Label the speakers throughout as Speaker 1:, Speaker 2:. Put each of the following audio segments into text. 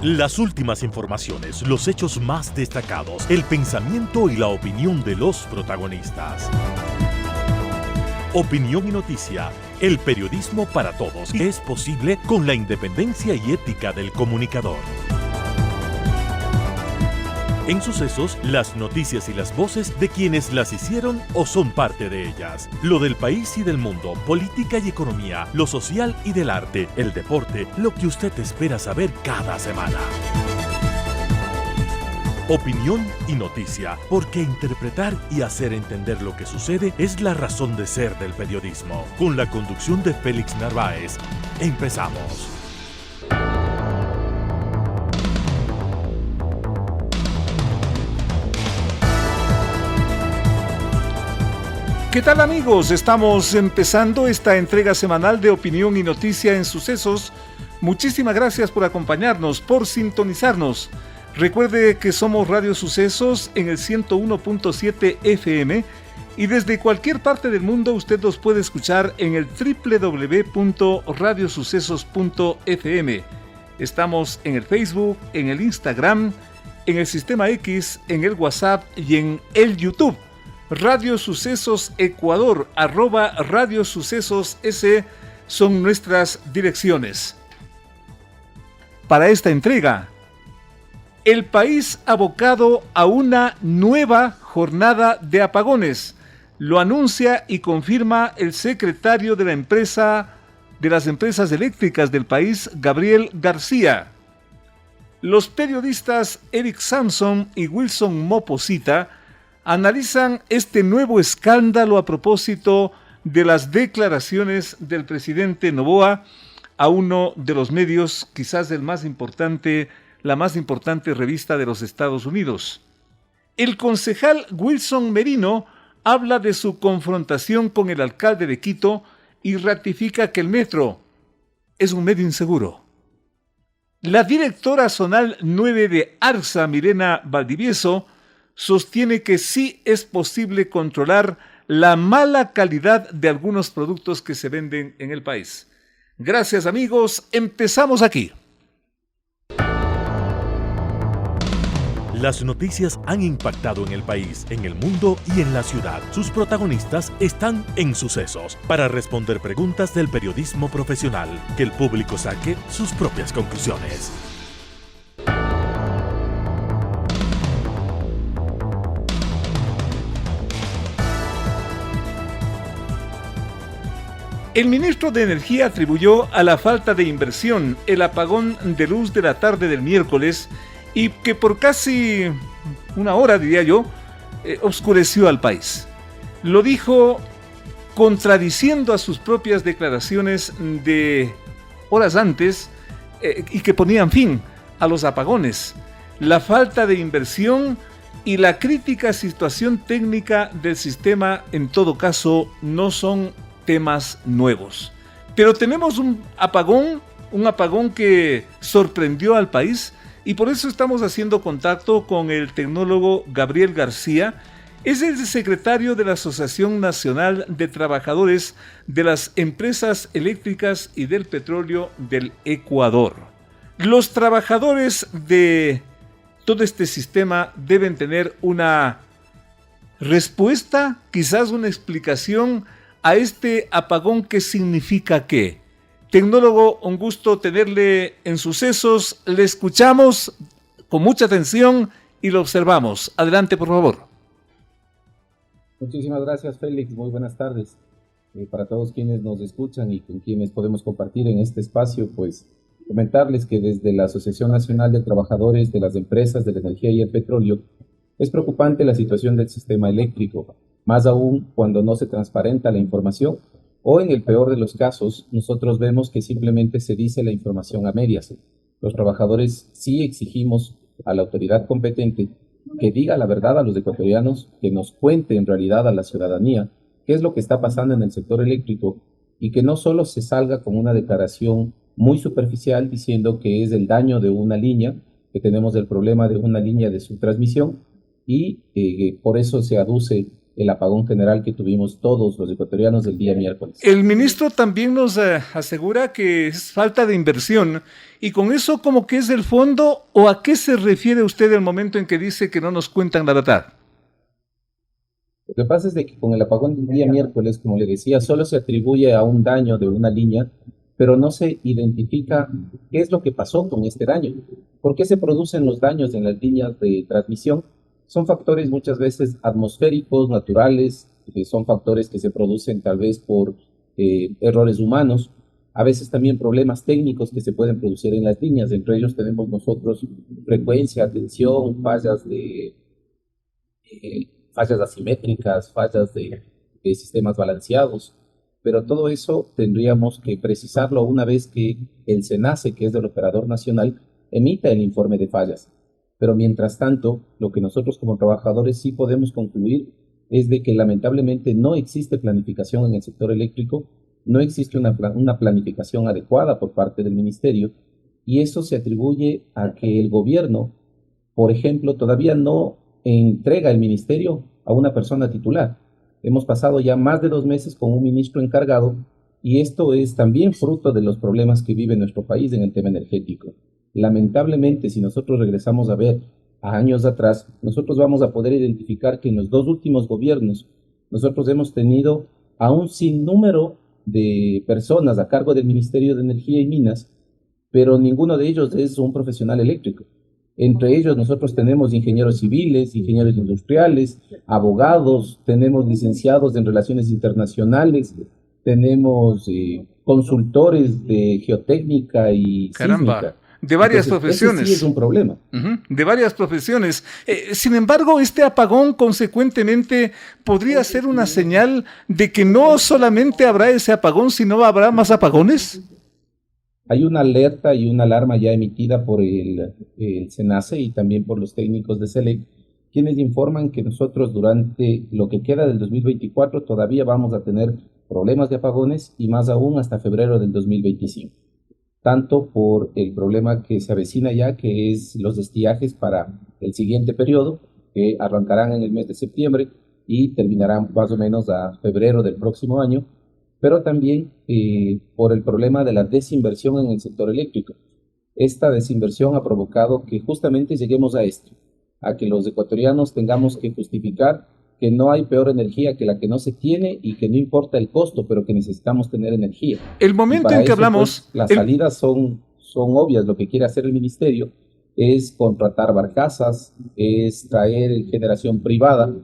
Speaker 1: Las últimas informaciones, los hechos más destacados, el pensamiento y la opinión de los protagonistas. Opinión y noticia, el periodismo para todos, es posible con la independencia y ética del comunicador. En Sucesos, las noticias y las voces de quienes las hicieron o son parte de ellas. Lo del país y del mundo, política y economía, lo social y del arte, el deporte, lo que usted espera saber cada semana. Opinión y noticia, porque interpretar y hacer entender lo que sucede es la razón de ser del periodismo. Con la conducción de Félix Narváez, empezamos.
Speaker 2: ¿Qué tal, amigos? Estamos empezando esta entrega semanal de Opinión y Noticia en Sucesos. Muchísimas gracias por acompañarnos, por sintonizarnos. Recuerde que somos Radio Sucesos en el 101.7 FM y desde cualquier parte del mundo usted nos puede escuchar en el www.radiosucesos.fm. Estamos en el Facebook, en el Instagram, en el Sistema X, en el WhatsApp y en el YouTube. Radio Sucesos Ecuador, @Radio Sucesos S son nuestras direcciones. Para esta entrega, el país abocado a una nueva jornada de apagones. Lo anuncia y confirma el secretario de las empresas eléctricas del país, Gabriel García. Los periodistas Eric Samson y Wilson Moposita analizan este nuevo escándalo a propósito de las declaraciones del presidente Noboa a uno de los medios, quizás la más importante revista de los Estados Unidos. El concejal Wilson Merino habla de su confrontación con el alcalde de Quito y ratifica que el metro es un medio inseguro. La directora zonal 9 de ARSA, Mirena Valdivieso, sostiene que sí es posible controlar la mala calidad de algunos productos que se venden en el país. Gracias, amigos. Empezamos aquí.
Speaker 1: Las noticias han impactado en el país, en el mundo y en la ciudad. Sus protagonistas están en Sucesos para responder preguntas del periodismo profesional, que el público saque sus propias conclusiones.
Speaker 2: El ministro de Energía atribuyó a la falta de inversión el apagón de luz de la tarde del miércoles y que por casi una hora, diría yo, oscureció al país. Lo dijo contradiciendo a sus propias declaraciones de horas antes y que ponían fin a los apagones. La falta de inversión y la crítica situación técnica del sistema, en todo caso, no son temas nuevos. Pero tenemos un apagón que sorprendió al país y por eso estamos haciendo contacto con el tecnólogo Gabriel García. Es el secretario de la Asociación Nacional de Trabajadores de las Empresas Eléctricas y del Petróleo del Ecuador. Los trabajadores de todo este sistema deben tener una respuesta, quizás una explicación a este apagón. ¿Qué significa qué? Tecnólogo, un gusto tenerle en Sucesos. Le escuchamos con mucha atención y lo observamos. Adelante, por favor.
Speaker 3: Muchísimas gracias, Félix. Muy buenas tardes. Para todos quienes nos escuchan y con quienes podemos compartir en este espacio, pues comentarles que desde la Asociación Nacional de Trabajadores de las Empresas de la Energía y el Petróleo es preocupante la situación del sistema eléctrico, más aún cuando no se transparenta la información o en el peor de los casos nosotros vemos que simplemente se dice la información a medias. Los trabajadores sí exigimos a la autoridad competente que diga la verdad a los ecuatorianos, que nos cuente en realidad a la ciudadanía qué es lo que está pasando en el sector eléctrico y que no solo se salga con una declaración muy superficial diciendo que es el daño de una línea, que tenemos el problema de una línea de subtransmisión y por eso se aduce el apagón general que tuvimos todos los ecuatorianos el día miércoles.
Speaker 2: El ministro también nos asegura que es falta de inversión, y con eso, ¿cómo que es el fondo, o a qué se refiere usted el momento en que dice que no nos cuentan la verdad?
Speaker 3: Lo que pasa es de que con el apagón del día miércoles, como le decía, solo se atribuye a un daño de una línea, pero no se identifica qué es lo que pasó con este daño. ¿Por qué se producen los daños en las líneas de transmisión? Son factores muchas veces atmosféricos, naturales, son factores que se producen tal vez por errores humanos, a veces también problemas técnicos que se pueden producir en las líneas. Entre ellos tenemos nosotros frecuencia, tensión, fallas asimétricas, fallas de sistemas balanceados, pero todo eso tendríamos que precisarlo una vez que el SENACE, que es del operador nacional, emita el informe de fallas. Pero mientras tanto, lo que nosotros como trabajadores sí podemos concluir es de que lamentablemente no existe planificación en el sector eléctrico, no existe una planificación adecuada por parte del ministerio, y eso se atribuye a que el gobierno, por ejemplo, todavía no entrega el ministerio a una persona titular. Hemos pasado ya más de 2 meses con un ministro encargado, y esto es también fruto de los problemas que vive nuestro país en el tema energético. Lamentablemente, si nosotros regresamos a ver a años atrás, nosotros vamos a poder identificar que en los 2 últimos gobiernos nosotros hemos tenido a un sinnúmero de personas a cargo del Ministerio de Energía y Minas, pero ninguno de ellos es un profesional eléctrico. Entre ellos nosotros tenemos ingenieros civiles, ingenieros industriales, abogados, tenemos licenciados en relaciones internacionales, tenemos consultores de geotécnica y sísmica.
Speaker 2: De varias
Speaker 3: Entonces,
Speaker 2: profesiones.
Speaker 3: ese sí es un problema.
Speaker 2: De varias profesiones. Sin embargo, este apagón consecuentemente podría ser una señal de que no solamente habrá ese apagón, sino habrá más apagones.
Speaker 3: Hay una alerta y una alarma ya emitida por el SENACE y también por los técnicos de SELEC, quienes informan que nosotros durante lo que queda del 2024 todavía vamos a tener problemas de apagones, y más aún hasta febrero del 2025. Tanto por el problema que se avecina ya, que es los estiajes para el siguiente periodo, que arrancarán en el mes de septiembre y terminarán más o menos a febrero del próximo año, pero también por el problema de la desinversión en el sector eléctrico. Esta desinversión ha provocado que justamente lleguemos a esto, a que los ecuatorianos tengamos que justificar que no hay peor energía que la que no se tiene, y que no importa el costo, pero que necesitamos tener energía.
Speaker 2: El momento en que
Speaker 3: eso,
Speaker 2: hablamos...
Speaker 3: pues, las salidas son obvias. Lo que quiere hacer el ministerio es contratar barcazas, es traer generación privada,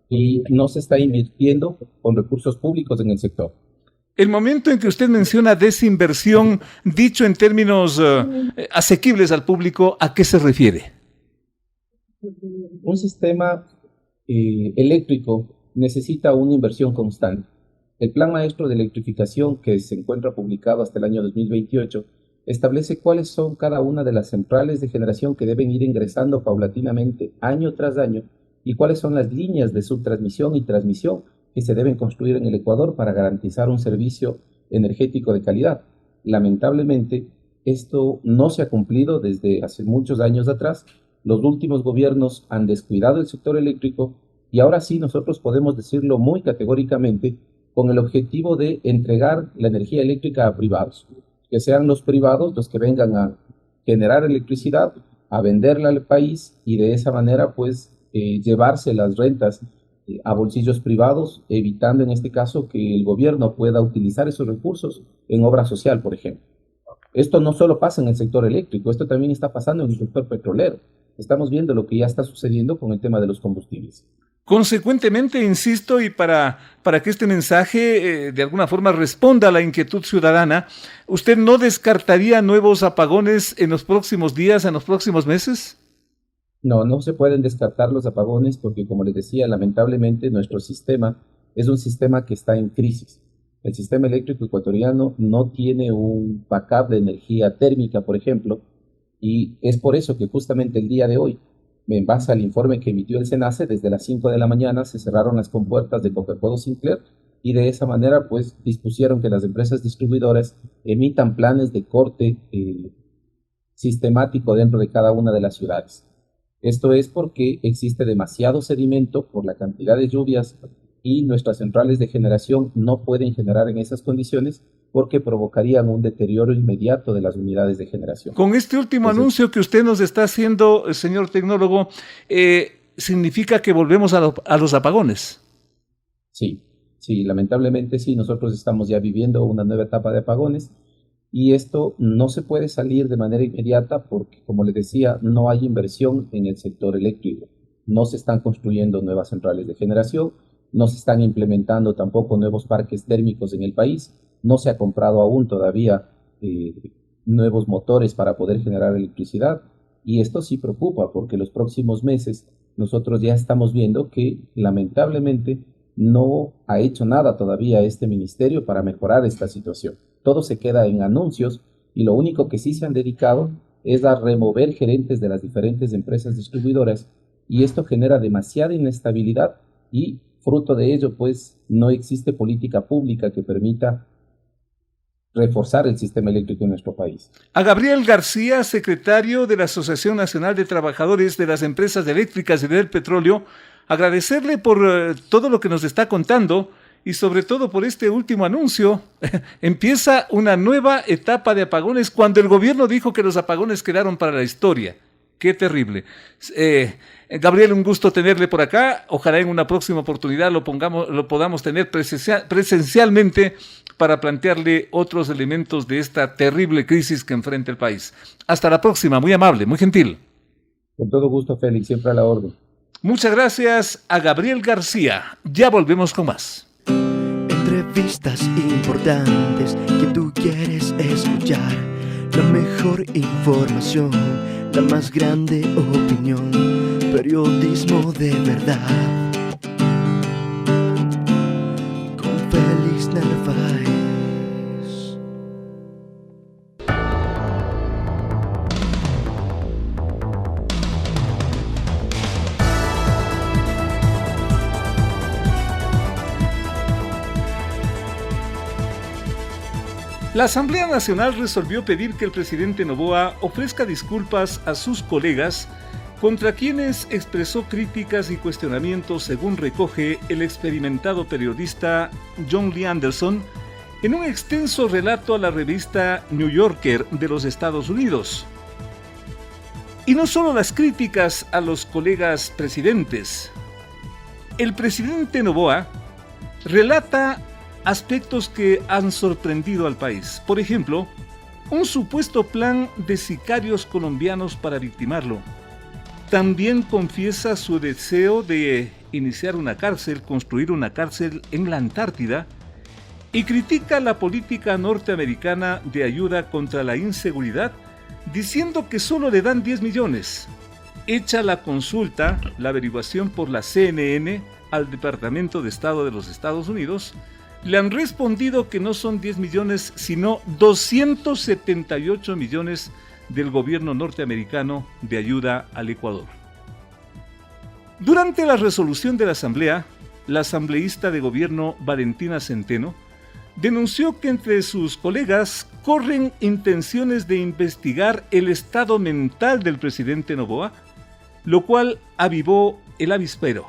Speaker 3: y no se está invirtiendo con recursos públicos en el sector.
Speaker 2: El momento en que usted menciona desinversión, dicho en términos asequibles al público, ¿a qué se refiere?
Speaker 3: Un sistema eléctrico necesita una inversión constante. El Plan Maestro de Electrificación, que se encuentra publicado hasta el año 2028, establece cuáles son cada una de las centrales de generación que deben ir ingresando paulatinamente año tras año, y cuáles son las líneas de subtransmisión y transmisión que se deben construir en el Ecuador para garantizar un servicio energético de calidad. Lamentablemente, esto no se ha cumplido desde hace muchos años atrás. Los últimos gobiernos han descuidado el sector eléctrico, y ahora sí nosotros podemos decirlo muy categóricamente, con el objetivo de entregar la energía eléctrica a privados, que sean los privados los que vengan a generar electricidad, a venderla al país, y de esa manera pues llevarse las rentas a bolsillos privados, evitando en este caso que el gobierno pueda utilizar esos recursos en obra social, por ejemplo. Esto no solo pasa en el sector eléctrico, esto también está pasando en el sector petrolero. Estamos viendo lo que ya está sucediendo con el tema de los combustibles.
Speaker 2: Consecuentemente, insisto, y para que este mensaje de alguna forma responda a la inquietud ciudadana, ¿usted no descartaría nuevos apagones en los próximos días, en los próximos meses?
Speaker 3: No, no se pueden descartar los apagones porque, como les decía, lamentablemente nuestro sistema es un sistema que está en crisis. El sistema eléctrico ecuatoriano no tiene un backup de energía térmica, por ejemplo, y es por eso que justamente el día de hoy, en base al informe que emitió el SENACE, desde las 5 de la mañana se cerraron las compuertas de Copiapó Sinclair, y de esa manera pues dispusieron que las empresas distribuidoras emitan planes de corte sistemático dentro de cada una de las ciudades. Esto es porque existe demasiado sedimento por la cantidad de lluvias y nuestras centrales de generación no pueden generar en esas condiciones porque provocarían un deterioro inmediato de las unidades de generación.
Speaker 2: Con este último anuncio que usted nos está haciendo, señor tecnólogo, ¿significa que volvemos a los apagones?
Speaker 3: Sí, lamentablemente sí, nosotros estamos ya viviendo una nueva etapa de apagones y esto no se puede salir de manera inmediata porque, como les decía, no hay inversión en el sector eléctrico. No se están construyendo nuevas centrales de generación, no se están implementando tampoco nuevos parques térmicos en el país, no se ha comprado aún todavía nuevos motores para poder generar electricidad y esto sí preocupa porque los próximos meses nosotros ya estamos viendo que lamentablemente no ha hecho nada todavía este ministerio para mejorar esta situación. Todo se queda en anuncios y lo único que sí se han dedicado es a remover gerentes de las diferentes empresas distribuidoras y esto genera demasiada inestabilidad y fruto de ello pues no existe política pública que permita reforzar el sistema eléctrico en nuestro país.
Speaker 2: A Gabriel García, secretario de la Asociación Nacional de Trabajadores de las Empresas Eléctricas y del Petróleo, agradecerle por todo lo que nos está contando y sobre todo por este último anuncio. Empieza una nueva etapa de apagones cuando el gobierno dijo que los apagones quedaron para la historia. Qué terrible. Gabriel, un gusto tenerle por acá. Ojalá en una próxima oportunidad lo podamos tener presencialmente para plantearle otros elementos de esta terrible crisis que enfrenta el país. Hasta la próxima, muy amable, muy gentil.
Speaker 3: Con todo gusto, Félix, siempre a la orden.
Speaker 2: Muchas gracias a Gabriel García. Ya volvemos con más.
Speaker 4: Entrevistas importantes que tú quieres escuchar. La mejor información, la más grande opinión. Periodismo de verdad. Con Félix Narváez.
Speaker 2: La Asamblea Nacional resolvió pedir que el presidente Noboa ofrezca disculpas a sus colegas contra quienes expresó críticas y cuestionamientos, según recoge el experimentado periodista John Lee Anderson en un extenso relato a la revista New Yorker de los Estados Unidos. Y no solo las críticas a los colegas presidentes. El presidente Noboa relata aspectos que han sorprendido al país. Por ejemplo, un supuesto plan de sicarios colombianos para victimarlo. También confiesa su deseo de iniciar una cárcel, construir una cárcel en la Antártida, y critica la política norteamericana de ayuda contra la inseguridad, diciendo que solo le dan 10 millones. Hecha la consulta, la averiguación por la CNN al Departamento de Estado de los Estados Unidos, le han respondido que no son 10 millones, sino 278 millones del gobierno norteamericano de ayuda al Ecuador. Durante la resolución de la Asamblea, la asambleísta de gobierno Valentina Centeno denunció que entre sus colegas corren intenciones de investigar el estado mental del presidente Noboa, lo cual avivó el avispero.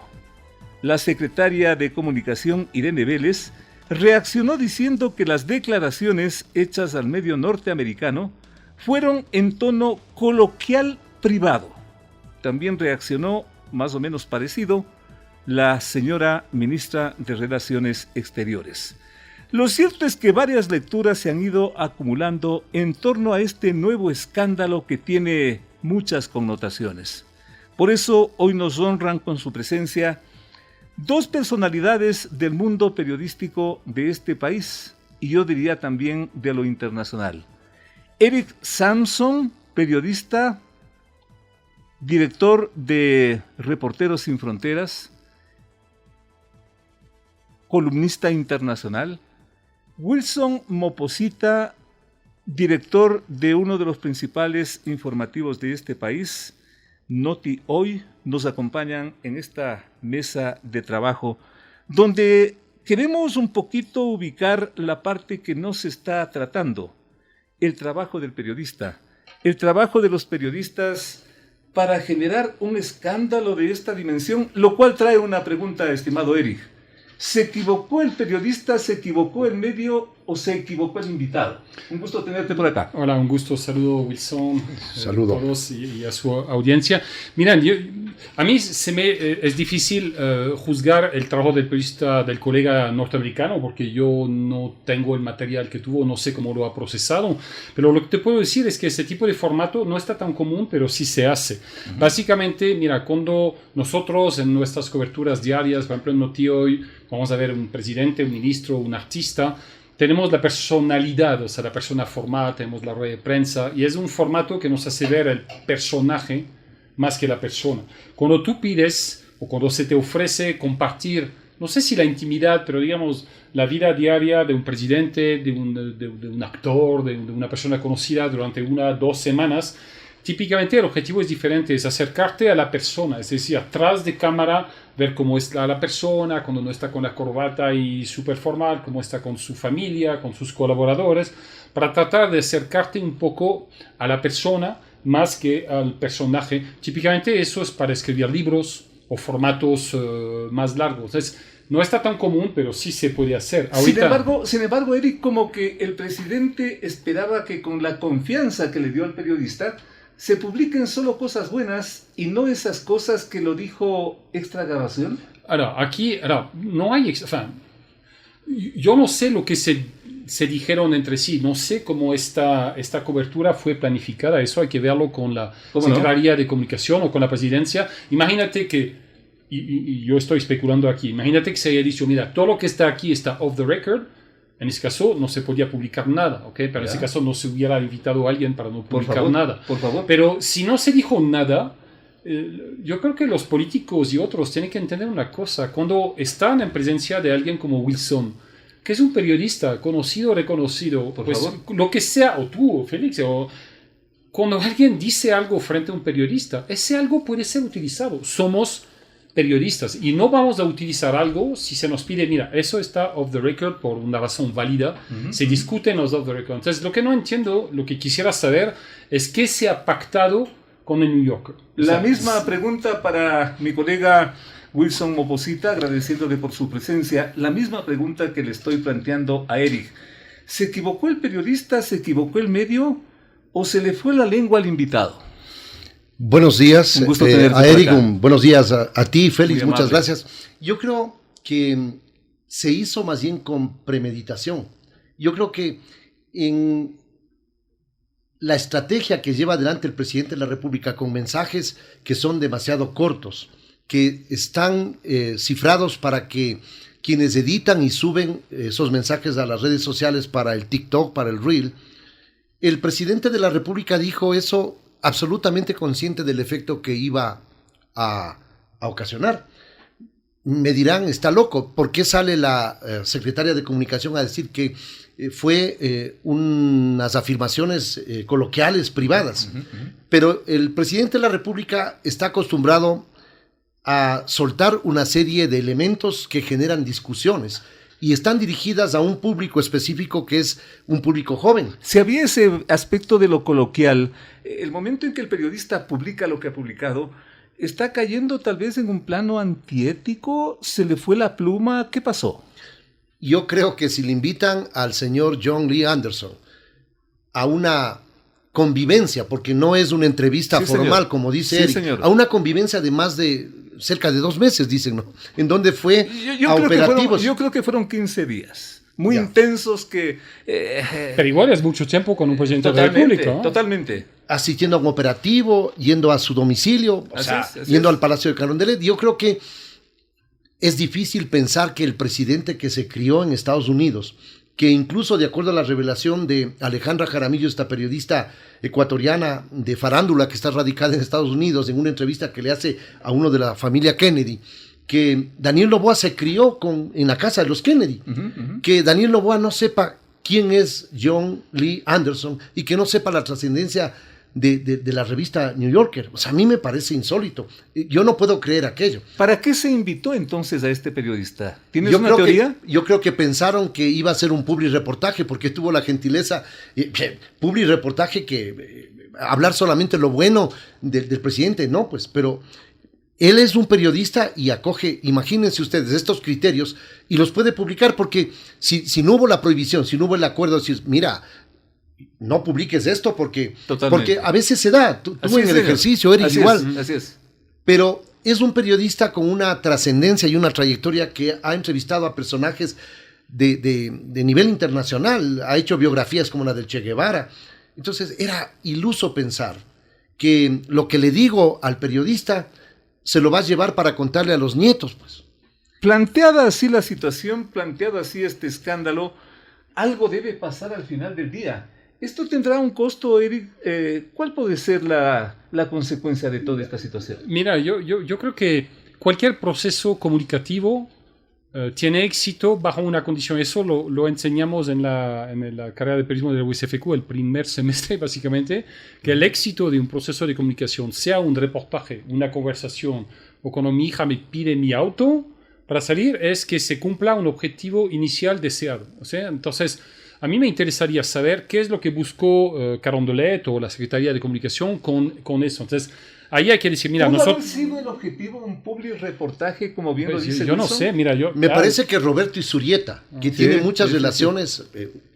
Speaker 2: La secretaria de Comunicación, Irene Vélez, reaccionó diciendo que las declaraciones hechas al medio norteamericano fueron en tono coloquial privado. También reaccionó, más o menos parecido, la señora ministra de Relaciones Exteriores. Lo cierto es que varias lecturas se han ido acumulando en torno a este nuevo escándalo que tiene muchas connotaciones. Por eso hoy nos honran con su presencia dos personalidades del mundo periodístico de este país y yo diría también de lo internacional. Eric Samson, periodista, director de Reporteros Sin Fronteras, columnista internacional. Wilson Moposita, director de uno de los principales informativos de este país, Noti Hoy, nos acompañan en esta mesa de trabajo, donde queremos un poquito ubicar la parte que no se está tratando, el trabajo del periodista, el trabajo de los periodistas para generar un escándalo de esta dimensión, lo cual trae una pregunta, estimado Eric. ¿Se equivocó el periodista, se equivocó el medio o se equivocó el invitado? Un gusto tenerte por acá.
Speaker 5: Hola, un gusto. Saludo, Wilson.
Speaker 6: Saludo.
Speaker 5: A todos y a su audiencia. Miren, a mí es difícil juzgar el trabajo del periodista, del colega norteamericano, porque yo no tengo el material que tuvo, no sé cómo lo ha procesado, pero lo que te puedo decir es que ese tipo de formato no está tan común, pero sí se hace. Básicamente, mira, cuando nosotros en nuestras coberturas diarias, por ejemplo en Noti Hoy, vamos a ver un presidente, un ministro, un artista, tenemos la personalidad, o sea, la persona formada, tenemos la rueda de prensa, y es un formato que nos hace ver el personaje más que la persona. Cuando tú pides, o cuando se te ofrece compartir, no sé si la intimidad, pero digamos, la vida diaria de un presidente, de un actor, de una persona conocida durante 1 o 2 semanas, típicamente el objetivo es diferente, es acercarte a la persona, es decir, atrás de cámara, ver cómo está la persona, cuando no está con la corbata y súper formal, cómo está con su familia, con sus colaboradores, para tratar de acercarte un poco a la persona más que al personaje. Típicamente eso es para escribir libros o formatos más largos. Entonces, no está tan común, pero sí se puede hacer. Ahorita,
Speaker 2: Sin embargo, Eric, como que el presidente esperaba que con la confianza que le dio al periodista, se publiquen solo cosas buenas y no esas cosas que lo dijo extra grabación.
Speaker 5: Ahora, no hay... yo no sé lo que se dijeron entre sí, no sé cómo esta cobertura fue planificada, eso hay que verlo con la Secretaría de Comunicación o con la Presidencia. Imagínate que, y yo estoy especulando aquí, imagínate que se haya dicho, mira, todo lo que está aquí está off the record. En ese caso no se podía publicar nada, ¿ok? Pero en ese caso no se hubiera invitado a alguien para no publicar nada.
Speaker 2: Por favor.
Speaker 5: Pero si no se dijo nada, yo creo que los políticos y otros tienen que entender una cosa. Cuando están en presencia de alguien como Wilson, que es un periodista conocido, reconocido, pues lo que sea, o tú, o Félix, o cuando alguien dice algo frente a un periodista, ese algo puede ser utilizado. Somos periodistas y no vamos a utilizar algo si se nos pide, mira, eso está off the record por una razón válida, se discuten los off the record. Entonces, lo que no entiendo, lo que quisiera saber es qué se ha pactado con el New Yorker.
Speaker 2: La misma pregunta para mi colega Wilson Oposita, agradeciéndole por su presencia, la misma pregunta que le estoy planteando a Eric. ¿Se equivocó el periodista, se equivocó el medio o se le fue la lengua al invitado?
Speaker 6: Buenos días
Speaker 2: Un gusto tenerte
Speaker 6: a Eric,
Speaker 2: acá.
Speaker 6: buenos días a ti, Félix,
Speaker 2: Muy
Speaker 6: muchas
Speaker 2: amable.
Speaker 6: gracias. Yo creo que se hizo más bien con premeditación. Yo creo que en la estrategia que lleva adelante el presidente de la República con mensajes que son demasiado cortos, que están cifrados para que quienes editan y suben esos mensajes a las redes sociales para el TikTok, para el Reel, el presidente de la República dijo eso absolutamente consciente del efecto que iba a ocasionar. Me dirán, está loco, ¿por qué sale la secretaria de Comunicación a decir que fue unas afirmaciones coloquiales, privadas? Pero el presidente de la República está acostumbrado a soltar una serie de elementos que generan discusiones y están dirigidas a un público específico que es un público joven.
Speaker 2: Si había ese aspecto de lo coloquial, el momento en que el periodista publica lo que ha publicado, ¿está cayendo tal vez en un plano antiético? ¿Se le fue la pluma? ¿Qué pasó?
Speaker 6: Yo creo que si le invitan al señor John Lee Anderson a una convivencia, porque no es una entrevista formal, señor, como dice Eric, señor, a una convivencia de más de cerca de 2 meses, dicen, ¿no? En donde fue
Speaker 2: a operativos. Yo creo que fueron 15 días. Muy intensos que...
Speaker 5: Pero igual es mucho tiempo con un presidente de la República, ¿no?
Speaker 2: Totalmente.
Speaker 6: Asistiendo a un operativo, yendo a su domicilio, yendo al Palacio de Carondelet. Yo creo que es difícil pensar que el presidente que se crió en Estados Unidos, que incluso de acuerdo a la revelación de Alejandra Jaramillo, esta periodista ecuatoriana de farándula que está radicada en Estados Unidos, en una entrevista que le hace a uno de la familia Kennedy, que Daniel Noboa se crió en la casa de los Kennedy, que Daniel Noboa no sepa quién es John Lee Anderson y que no sepa la trascendencia de la revista New Yorker. O sea, a mí me parece insólito. Yo no puedo creer aquello.
Speaker 2: ¿Para qué se invitó entonces a este periodista? ¿Tienes una teoría?
Speaker 6: Yo creo que pensaron que iba a ser un publireportaje porque tuvo la gentileza, publireportaje que hablar solamente lo bueno del presidente, no, pues, pero él es un periodista y acoge, imagínense ustedes, estos criterios y los puede publicar porque si no hubo la prohibición, si no hubo el acuerdo, si mira, no publiques esto porque a veces se da. Tú en el ejercicio eres igual.
Speaker 2: Así es.
Speaker 6: Pero es un periodista con una trascendencia y una trayectoria que ha entrevistado a personajes de nivel internacional, ha hecho biografías como la del Che Guevara. Entonces era iluso pensar que lo que le digo al periodista se lo va a llevar para contarle a los nietos, pues.
Speaker 2: Planteada así la situación, planteado así este escándalo, algo debe pasar al final del día. ¿Esto tendrá un costo, Eric? ¿Cuál puede ser la consecuencia de toda esta situación?
Speaker 5: Mira, yo creo que cualquier proceso comunicativo tiene éxito bajo una condición. Eso lo enseñamos en la carrera de periodismo de la USFQ el primer semestre, básicamente, que el éxito de un proceso de comunicación, sea un reportaje, una conversación, o cuando mi hija me pide mi auto para salir, es que se cumpla un objetivo inicial deseado. O sea, entonces, a mí me interesaría saber qué es lo que buscó Carondelet o la Secretaría de Comunicación con eso. Entonces, ahí hay que decir, mira,
Speaker 2: ¿Pudo
Speaker 5: nosotros...
Speaker 2: haber sido el objetivo un public reportaje, como bien
Speaker 5: Pues,
Speaker 2: lo dice
Speaker 5: yo no
Speaker 2: Wilson?
Speaker 5: sé, mira,
Speaker 6: Me parece que Roberto Isurieta, que tiene muchas
Speaker 2: sí.
Speaker 6: relaciones,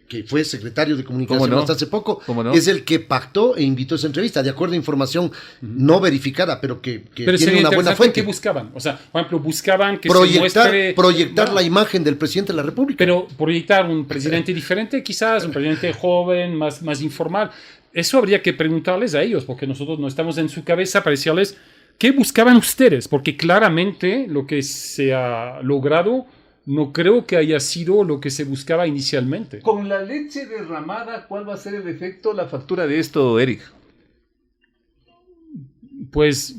Speaker 6: que fue secretario de comunicación
Speaker 2: ¿Cómo no?
Speaker 6: hasta hace poco,
Speaker 2: ¿Cómo no?
Speaker 6: es el que pactó e invitó esa entrevista, de acuerdo a información no verificada, pero que
Speaker 5: Pero
Speaker 6: tiene
Speaker 5: sería
Speaker 6: una buena
Speaker 5: interesante
Speaker 6: fuente.
Speaker 5: qué buscaban. O sea, por ejemplo, buscaban que se muestre...
Speaker 6: proyectar
Speaker 5: No,
Speaker 6: la imagen del presidente de la República.
Speaker 5: pero proyectar un presidente diferente, quizás, un presidente joven, más informal. Eso habría que preguntarles a ellos, porque nosotros no estamos en su cabeza para decirles qué buscaban ustedes, porque claramente lo que se ha logrado no creo que haya sido lo que se buscaba inicialmente.
Speaker 2: Con la leche derramada, ¿cuál va a ser el efecto, la factura de esto, Eric?
Speaker 5: Pues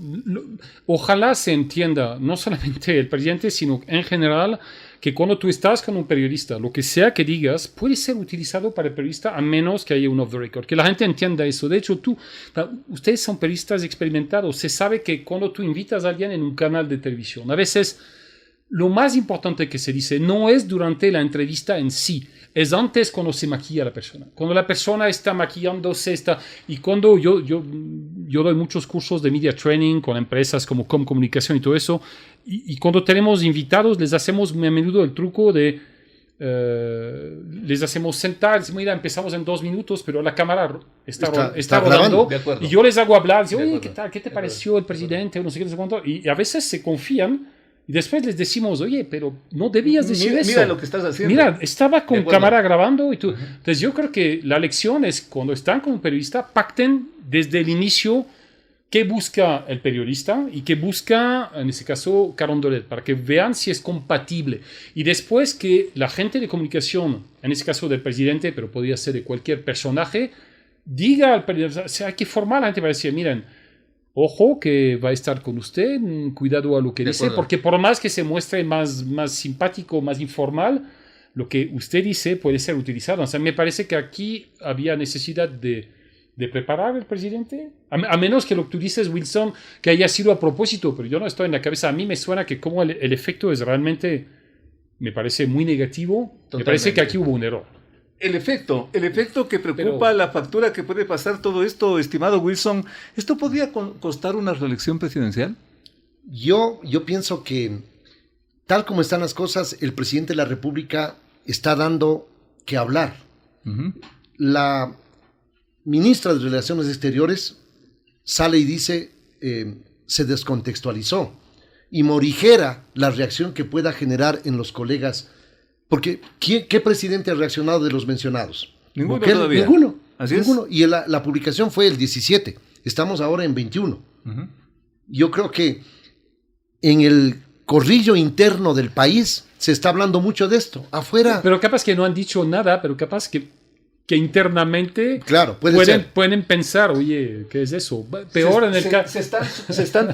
Speaker 5: ojalá se entienda, no solamente el presidente, sino en general, que cuando tú estás con un periodista, lo que sea que digas puede ser utilizado para el periodista a menos que haya un off the record. Que la gente entienda eso. De hecho, ustedes son periodistas experimentados. Se sabe que cuando tú invitas a alguien en un canal de televisión, a veces lo más importante que se dice no es durante la entrevista en sí, es antes cuando se maquilla la persona. Cuando la persona está maquillándose, y cuando yo doy muchos cursos de media training con empresas como Comunicación y todo eso, y cuando tenemos invitados les hacemos a menudo el truco de les hacemos sentar, decimos, mira, empezamos en 2 minutos, pero la cámara está rodando, y yo les hago hablar, digo, oye, ¿qué tal? ¿Qué te pareció el presidente? No sé qué, no sé cuánto, y a veces se confían. Y después les decimos, oye, pero no debías decir eso.
Speaker 2: Mira lo que estás haciendo.
Speaker 5: Mira, estaba con cámara grabando y tú. Entonces yo creo que la lección es cuando están con un periodista, pacten desde el inicio qué busca el periodista y qué busca, en este caso, Carondelet, para que vean si es compatible. Y después que la gente de comunicación, en este caso del presidente, pero podría ser de cualquier personaje, diga al periodista, o sea, hay que formar a la gente para decir, miren, ojo que va a estar con usted, cuidado a lo que dice, porque por más que se muestre más simpático, más informal, lo que usted dice puede ser utilizado. O sea, me parece que aquí había necesidad de preparar al presidente, a menos que lo que tú dices, Wilson, que haya sido a propósito, pero yo no estoy en la cabeza. A mí me suena que como el efecto es realmente, me parece muy negativo. Totalmente. Me parece que aquí hubo un error.
Speaker 2: El efecto que preocupa, la factura que puede pasar todo esto, estimado Wilson, ¿esto podría costar una reelección presidencial?
Speaker 6: Yo pienso que, tal como están las cosas, el presidente de la República está dando que hablar. La ministra de Relaciones Exteriores sale y dice, se descontextualizó y morigera la reacción que pueda generar en los colegas. Porque, ¿qué presidente ha reaccionado de los mencionados?
Speaker 2: Ninguno todavía.
Speaker 6: Ninguno.
Speaker 2: Así
Speaker 6: ninguno.
Speaker 2: es.
Speaker 6: Y la publicación fue el 17. Estamos ahora en 21. Yo creo que en el corrillo interno del país se está hablando mucho de esto. Afuera.
Speaker 5: Pero capaz que no han dicho nada, pero capaz que internamente
Speaker 6: claro,
Speaker 5: pueden pensar, oye, ¿qué es eso? Peor en el caso.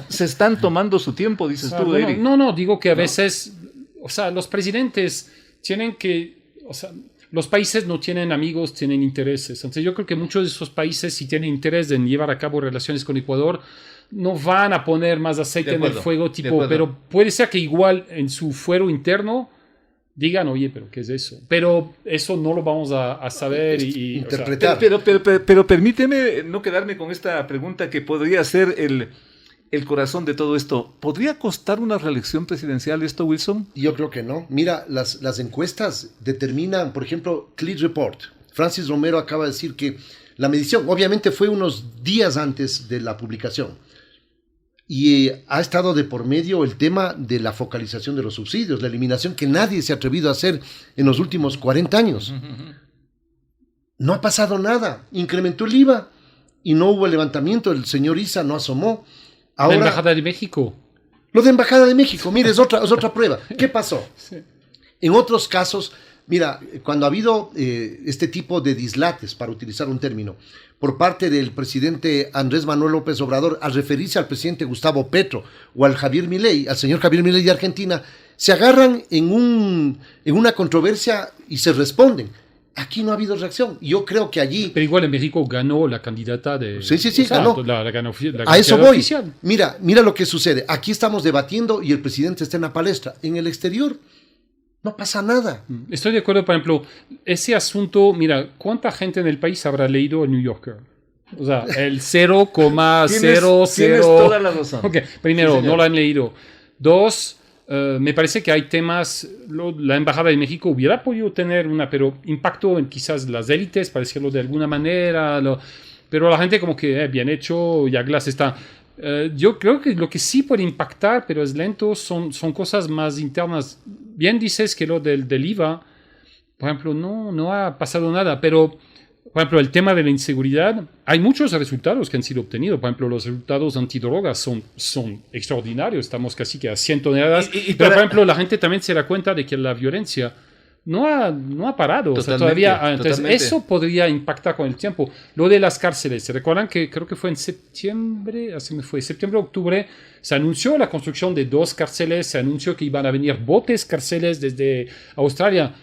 Speaker 2: Se están tomando su tiempo, dices tú, Eric.
Speaker 5: No, digo que a veces, o sea, los presidentes tienen que, o sea, los países no tienen amigos, tienen intereses. Entonces yo creo que muchos de esos países, si tienen interés en llevar a cabo relaciones con Ecuador, no van a poner más aceite en el fuego, pero puede ser que igual en su fuero interno digan, oye, pero ¿qué es eso? Pero eso no lo vamos a saber y
Speaker 6: interpretar.
Speaker 2: O sea, pero permíteme no quedarme con esta pregunta que podría ser el corazón de todo esto. ¿Podría costar una reelección presidencial esto, Wilson?
Speaker 6: Yo creo que no. Mira, las encuestas determinan, por ejemplo, Clit Report. Francis Romero acaba de decir que la medición, obviamente fue unos días antes de la publicación, y ha estado de por medio el tema de la focalización de los subsidios, la eliminación que nadie se ha atrevido a hacer en los últimos 40 años. No ha pasado nada. Incrementó el IVA y no hubo levantamiento. El señor Issa no asomó. Ahora,
Speaker 5: la Embajada de México.
Speaker 6: Lo de Embajada de México, mire, es otra prueba. ¿Qué pasó? Sí. En otros casos, mira, cuando ha habido este tipo de dislates, para utilizar un término, por parte del presidente Andrés Manuel López Obrador, al referirse al presidente Gustavo Petro o al Javier Milei, al señor Javier Milei de Argentina, se agarran en una controversia y se responden. Aquí no ha habido reacción. Yo creo que allí...
Speaker 5: Pero igual en México ganó la candidata de...
Speaker 6: Sí, o sea, ganó.
Speaker 5: La
Speaker 6: a eso voy.
Speaker 5: Oficial.
Speaker 6: Mira lo que sucede. Aquí estamos debatiendo y el presidente está en la palestra. En el exterior no pasa nada.
Speaker 5: Estoy de acuerdo, por ejemplo, ese asunto, mira, ¿cuánta gente en el país habrá leído el New Yorker? O sea, el 0,00...
Speaker 2: Tienes toda la razón.
Speaker 5: Okay. Primero,
Speaker 2: sí,
Speaker 5: no lo han leído. Dos... me parece que hay temas, la Embajada de México hubiera podido tener pero impacto en quizás las élites, para decirlo de alguna manera, pero la gente como que bien hecho, ya Glass está. Yo creo que lo que sí puede impactar, pero es lento, son cosas más internas. Bien dices que lo del IVA, por ejemplo, no ha pasado nada, pero... Por ejemplo, el tema de la inseguridad, hay muchos resultados que han sido obtenidos. Por ejemplo, los resultados antidrogas son extraordinarios. Estamos casi que a 100 toneladas. Pero, por ejemplo, la gente también se da cuenta de que la violencia no ha parado. O sea, todavía, entonces, eso podría impactar con el tiempo. Lo de las cárceles. ¿Se recuerdan que creo que fue en septiembre, octubre, se anunció la construcción de 2 cárceles, se anunció que iban a venir botes cárceles desde Australia.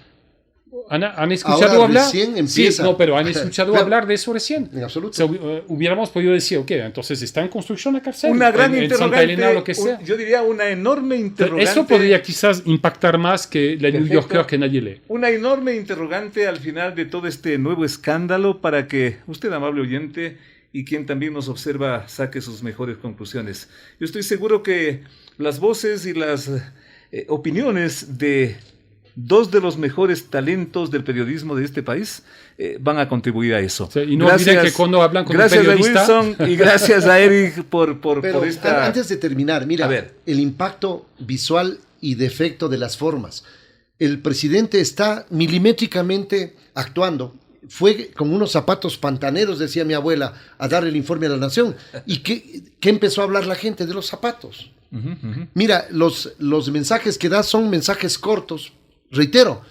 Speaker 5: ¿Han escuchado
Speaker 6: ahora
Speaker 5: hablar?
Speaker 6: Recién empieza.
Speaker 5: Sí, pero han escuchado hablar de eso recién.
Speaker 6: En absoluto.
Speaker 5: O sea, hubiéramos podido decir, ok, entonces está en construcción la cárcel.
Speaker 2: Una gran
Speaker 5: en
Speaker 2: interrogante.
Speaker 5: Santa Elena, lo que sea.
Speaker 2: Yo diría una enorme interrogante.
Speaker 5: Eso podría quizás impactar más que la New Yorker que nadie lee.
Speaker 2: Una enorme interrogante al final de todo este nuevo escándalo para que usted, amable oyente, y quien también nos observa, saque sus mejores conclusiones. Yo estoy seguro que las voces y las opiniones de 2 de los mejores talentos del periodismo de este país van a contribuir a eso.
Speaker 5: Sí, y no olviden que cuando hablan con un periodista...
Speaker 2: Gracias a Wilson y gracias a Eric por esta...
Speaker 6: Antes de terminar, mira, el impacto visual y de efecto de las formas. El presidente está milimétricamente actuando. Fue con unos zapatos pantaneros, decía mi abuela, a dar el informe a la nación. ¿Y qué empezó a hablar la gente de los zapatos? Mira, los mensajes que da son mensajes cortos, reitero,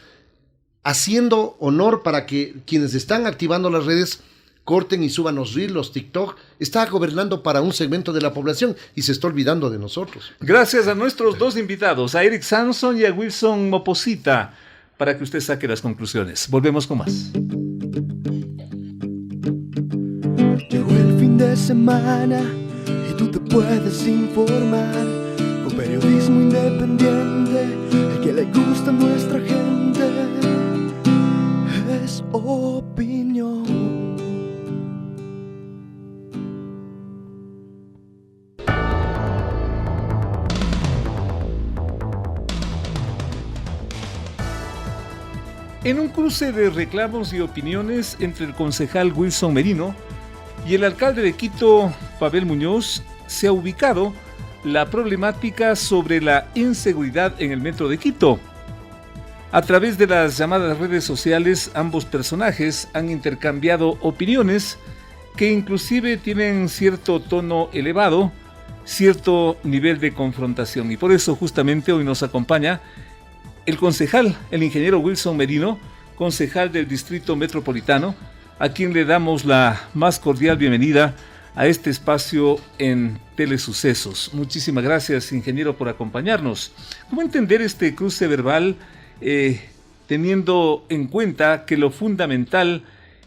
Speaker 6: haciendo honor para que quienes están activando las redes corten y suban los reels, los TikTok. Está gobernando para un segmento de la población y se está olvidando de nosotros.
Speaker 2: Gracias a nuestros 2 invitados, a Eric Sanson y a Wilson Moposita, para que usted saque las conclusiones. Volvemos con más.
Speaker 4: Llegó el fin de semana y tú te puedes informar con periodismo independiente, el que le gusta a nuestra gente es opinión.
Speaker 2: En un cruce de reclamos y opiniones entre el concejal Wilson Merino y el alcalde de Quito, Pavel Muñoz, se ha ubicado la problemática sobre la inseguridad en el metro de Quito. A través de las llamadas redes sociales, ambos personajes han intercambiado opiniones que inclusive tienen cierto tono elevado, cierto nivel de confrontación. Y por eso justamente hoy nos acompaña el concejal, el ingeniero Wilson Merino, concejal del Distrito Metropolitano, a quien le damos la más cordial bienvenida a este espacio en Telesucesos. Muchísimas gracias, ingeniero, por acompañarnos. ¿Cómo entender este cruce verbal teniendo en cuenta que lo fundamental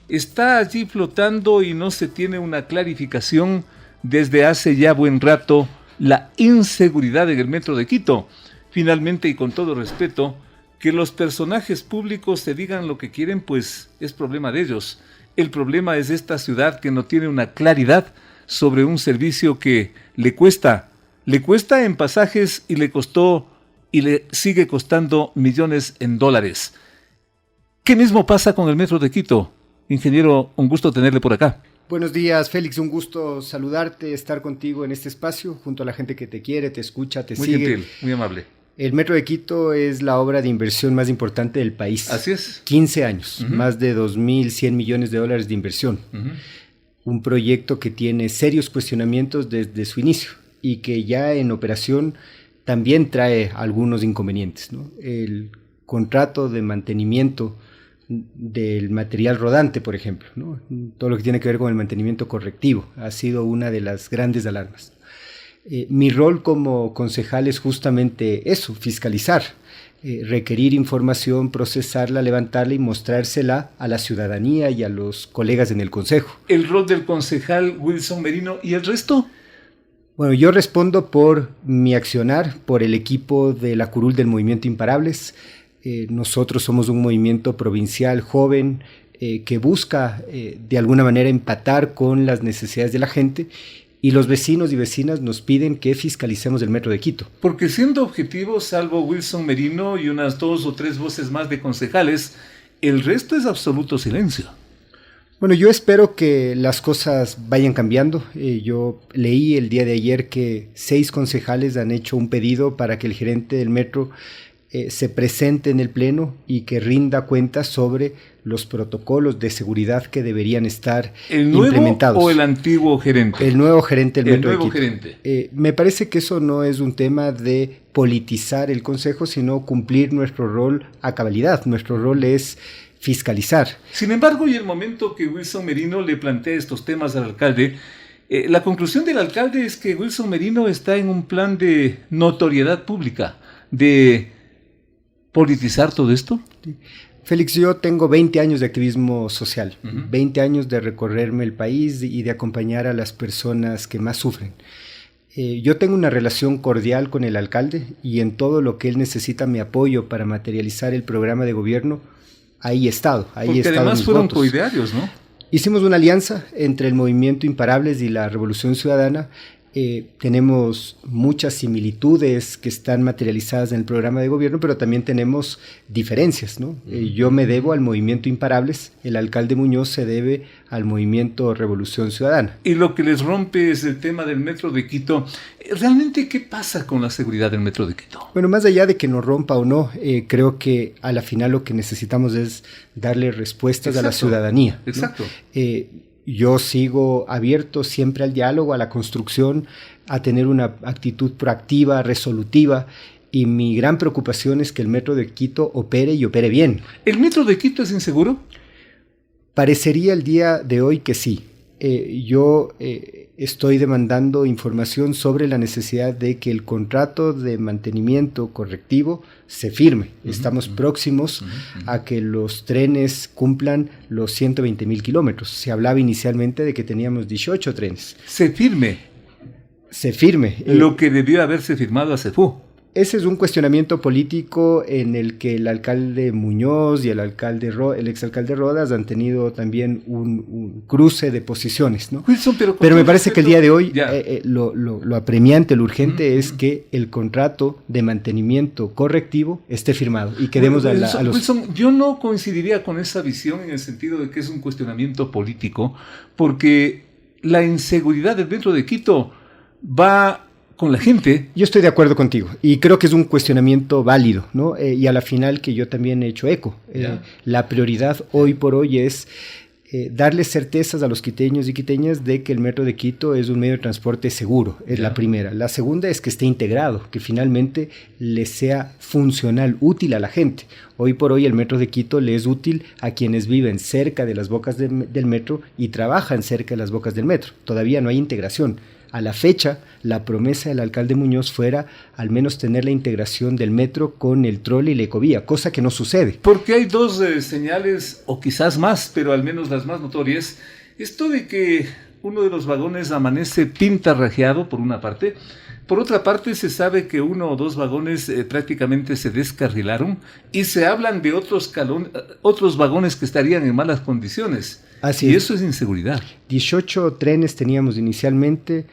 Speaker 2: está allí flotando y no se tiene una clarificación desde hace ya buen rato, la inseguridad en el metro de Quito? Finalmente, y con todo respeto, que los personajes públicos se digan lo que quieren, pues es problema de ellos. El problema es esta ciudad que no tiene una claridad sobre un servicio que le cuesta en pasajes y le costó y le sigue costando millones en dólares. ¿Qué mismo pasa con el Metro de Quito? Ingeniero, un gusto tenerle por acá.
Speaker 7: Buenos días, Félix, un gusto saludarte, estar contigo en este espacio, junto a la gente que te quiere, te escucha, te sigue.
Speaker 2: Muy gentil, muy amable.
Speaker 7: El Metro de Quito es la obra de inversión más importante del país.
Speaker 2: Así es.
Speaker 7: 15 años, más de 2.100 millones de dólares de inversión. Un proyecto que tiene serios cuestionamientos desde su inicio y que ya en operación también trae algunos inconvenientes, ¿no? El contrato de mantenimiento del material rodante, por ejemplo, ¿no? Todo lo que tiene que ver con el mantenimiento correctivo ha sido una de las grandes alarmas. Mi rol como concejal es justamente eso, fiscalizar, requerir información, procesarla, levantarla y mostrársela a la ciudadanía y a los colegas en el consejo.
Speaker 2: El rol del concejal Wilson Merino y el resto.
Speaker 7: Bueno, yo respondo por mi accionar, por el equipo de la curul del Movimiento Imparables. Nosotros somos un movimiento provincial joven que busca de alguna manera empatar con las necesidades de la gente, y los vecinos y vecinas nos piden que fiscalicemos el Metro de Quito.
Speaker 2: Porque siendo objetivos, salvo Wilson Merino y unas 2 o 3 voces más de concejales, el resto es absoluto silencio.
Speaker 7: Bueno, yo espero que las cosas vayan cambiando. Yo leí el día de ayer que 6 concejales han hecho un pedido para que el gerente del metro se presente en el pleno y que rinda cuentas sobre los protocolos de seguridad que deberían estar implementados.
Speaker 2: ¿El nuevo o el antiguo gerente?
Speaker 7: El nuevo gerente del Metro
Speaker 2: de Quito.
Speaker 7: El nuevo gerente. Me parece que eso no es un tema de politizar el consejo, sino cumplir nuestro rol a cabalidad. Nuestro rol es fiscalizar.
Speaker 2: Sin embargo, y el momento que Wilson Merino le plantea estos temas al alcalde, la conclusión del alcalde es que Wilson Merino está en un plan de notoriedad pública, de politizar todo esto.
Speaker 7: Félix, yo tengo 20 años de activismo social, 20 años de recorrerme el país y de acompañar a las personas que más sufren. Yo tengo una relación cordial con el alcalde y en todo lo que él necesita mi apoyo para materializar el programa de gobierno, ahí he estado.
Speaker 2: Porque además fueron coidearios, ¿no?
Speaker 7: Hicimos una alianza entre el Movimiento Imparables y la Revolución Ciudadana. Tenemos muchas similitudes que están materializadas en el programa de gobierno, pero también tenemos diferencias, ¿no? Yo me debo al Movimiento Imparables, el alcalde Muñoz se debe al Movimiento Revolución Ciudadana.
Speaker 2: Y lo que les rompe es el tema del Metro de Quito. ¿Realmente qué pasa con la seguridad del Metro de Quito?
Speaker 7: Bueno, más allá de que nos rompa o no, creo que a la final lo que necesitamos es darle respuestas a la ciudadanía, ¿no?
Speaker 2: Exacto.
Speaker 7: Yo sigo abierto siempre al diálogo, a la construcción, a tener una actitud proactiva, resolutiva, y mi gran preocupación es que el Metro de Quito opere y opere bien.
Speaker 2: ¿El Metro de Quito es inseguro?
Speaker 7: Parecería el día de hoy que sí. Yo estoy demandando información sobre la necesidad de que el contrato de mantenimiento correctivo se firme. Estamos próximos a que los trenes cumplan los 120.000 kilómetros. Se hablaba inicialmente de que teníamos 18 trenes.
Speaker 2: Se firme.
Speaker 7: Se firme.
Speaker 2: Lo que debió haberse firmado hace poco.
Speaker 7: Ese es un cuestionamiento político en el que el alcalde Muñoz y el exalcalde Rodas han tenido también un cruce de posiciones, ¿no?
Speaker 2: Wilson,
Speaker 7: pero me parece que el día de hoy lo apremiante, lo urgente es que el contrato de mantenimiento correctivo esté firmado y que demos a los...
Speaker 2: Wilson, yo no coincidiría con esa visión en el sentido de que es un cuestionamiento político, porque la inseguridad del Metro de Quito va con la gente.
Speaker 7: Yo estoy de acuerdo contigo y creo que es un cuestionamiento válido, ¿no? Y a la final que yo también he hecho eco. La prioridad hoy por hoy es darle certezas a los quiteños y quiteñas de que el Metro de Quito es un medio de transporte seguro, es la primera. La segunda es que esté integrado, que finalmente le sea funcional, útil a la gente. Hoy por hoy el Metro de Quito le es útil a quienes viven cerca de las bocas del metro y trabajan cerca de las bocas del metro. Todavía no hay integración. A la fecha, la promesa del alcalde Muñoz fuera al menos tener la integración del metro con el trole y la ecovía, cosa que no sucede.
Speaker 2: Porque hay 2 señales, o quizás más, pero al menos las más notorias. Esto de que uno de los vagones amanece pintarrajeado, por una parte. Por otra parte, se sabe que 1 o 2 vagones prácticamente se descarrilaron y se hablan de otros vagones que estarían en malas condiciones.
Speaker 7: Así
Speaker 2: y
Speaker 7: es.
Speaker 2: eso es inseguridad.
Speaker 7: 18 trenes teníamos inicialmente,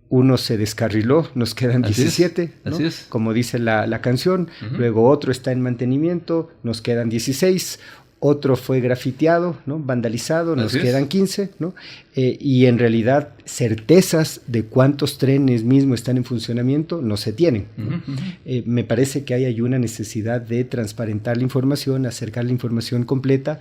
Speaker 7: uno se descarriló, nos quedan
Speaker 2: Así
Speaker 7: 17,
Speaker 2: es,
Speaker 7: ¿no?
Speaker 2: así es.
Speaker 7: Como dice la canción, luego otro está en mantenimiento, nos quedan 16, otro fue grafiteado, ¿no? Vandalizado, nos
Speaker 2: Así es.
Speaker 7: quedan 15, ¿no? Y en realidad certezas de cuántos trenes mismos están en funcionamiento no se tienen, ¿no? Me parece que hay una necesidad de transparentar la información, acercar la información completa,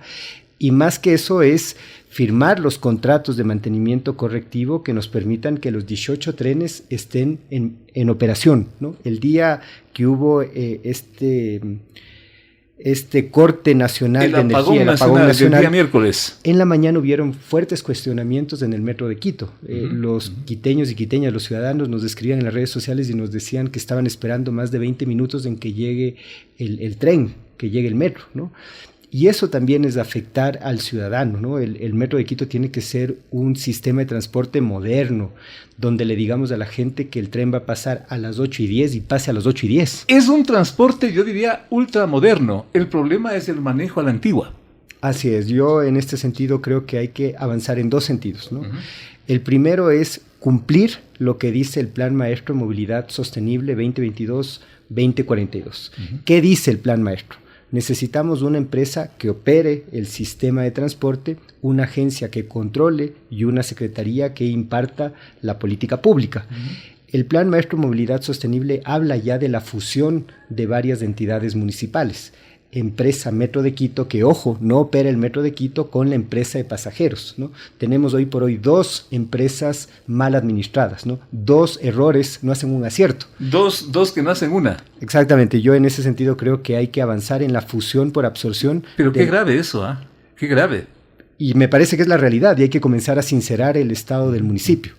Speaker 7: y más que eso es firmar los contratos de mantenimiento correctivo que nos permitan que los 18 trenes estén en operación, ¿no? El día que hubo este corte nacional de energía, el apagón nacional,
Speaker 2: del día miércoles.
Speaker 7: en la mañana hubieron fuertes cuestionamientos en el metro de Quito. Los quiteños y quiteñas, los ciudadanos, nos escribían en las redes sociales y nos decían que estaban esperando más de 20 minutos en que llegue el tren, que llegue el metro, ¿no? Y eso también es afectar al ciudadano, ¿no? El metro de Quito tiene que ser un sistema de transporte moderno, donde le digamos a la gente que el tren va a pasar a las 8:10 y pase a las 8:10.
Speaker 2: Es un transporte, yo diría, ultramoderno. El problema es el manejo a la antigua.
Speaker 7: Así es, yo en este sentido creo que hay que avanzar en dos sentidos, ¿no? El primero es cumplir lo que dice el Plan Maestro de Movilidad Sostenible 2022-2042. ¿Qué dice el Plan Maestro? Necesitamos una empresa que opere el sistema de transporte, una agencia que controle y una secretaría que imparta la política pública. El Plan Maestro de Movilidad Sostenible habla ya de la fusión de varias entidades municipales. Empresa Metro de Quito, que ojo, no opera el Metro de Quito con la empresa de pasajeros, ¿no? Tenemos hoy por hoy dos empresas mal administradas, ¿no? Dos errores no hacen un acierto.
Speaker 2: Dos que no hacen una.
Speaker 7: Exactamente, yo en ese sentido creo que hay que avanzar en la fusión por absorción.
Speaker 2: Pero qué grave eso, ¿ah? Qué grave.
Speaker 7: Y me parece que es la realidad y hay que comenzar a sincerar el estado del municipio.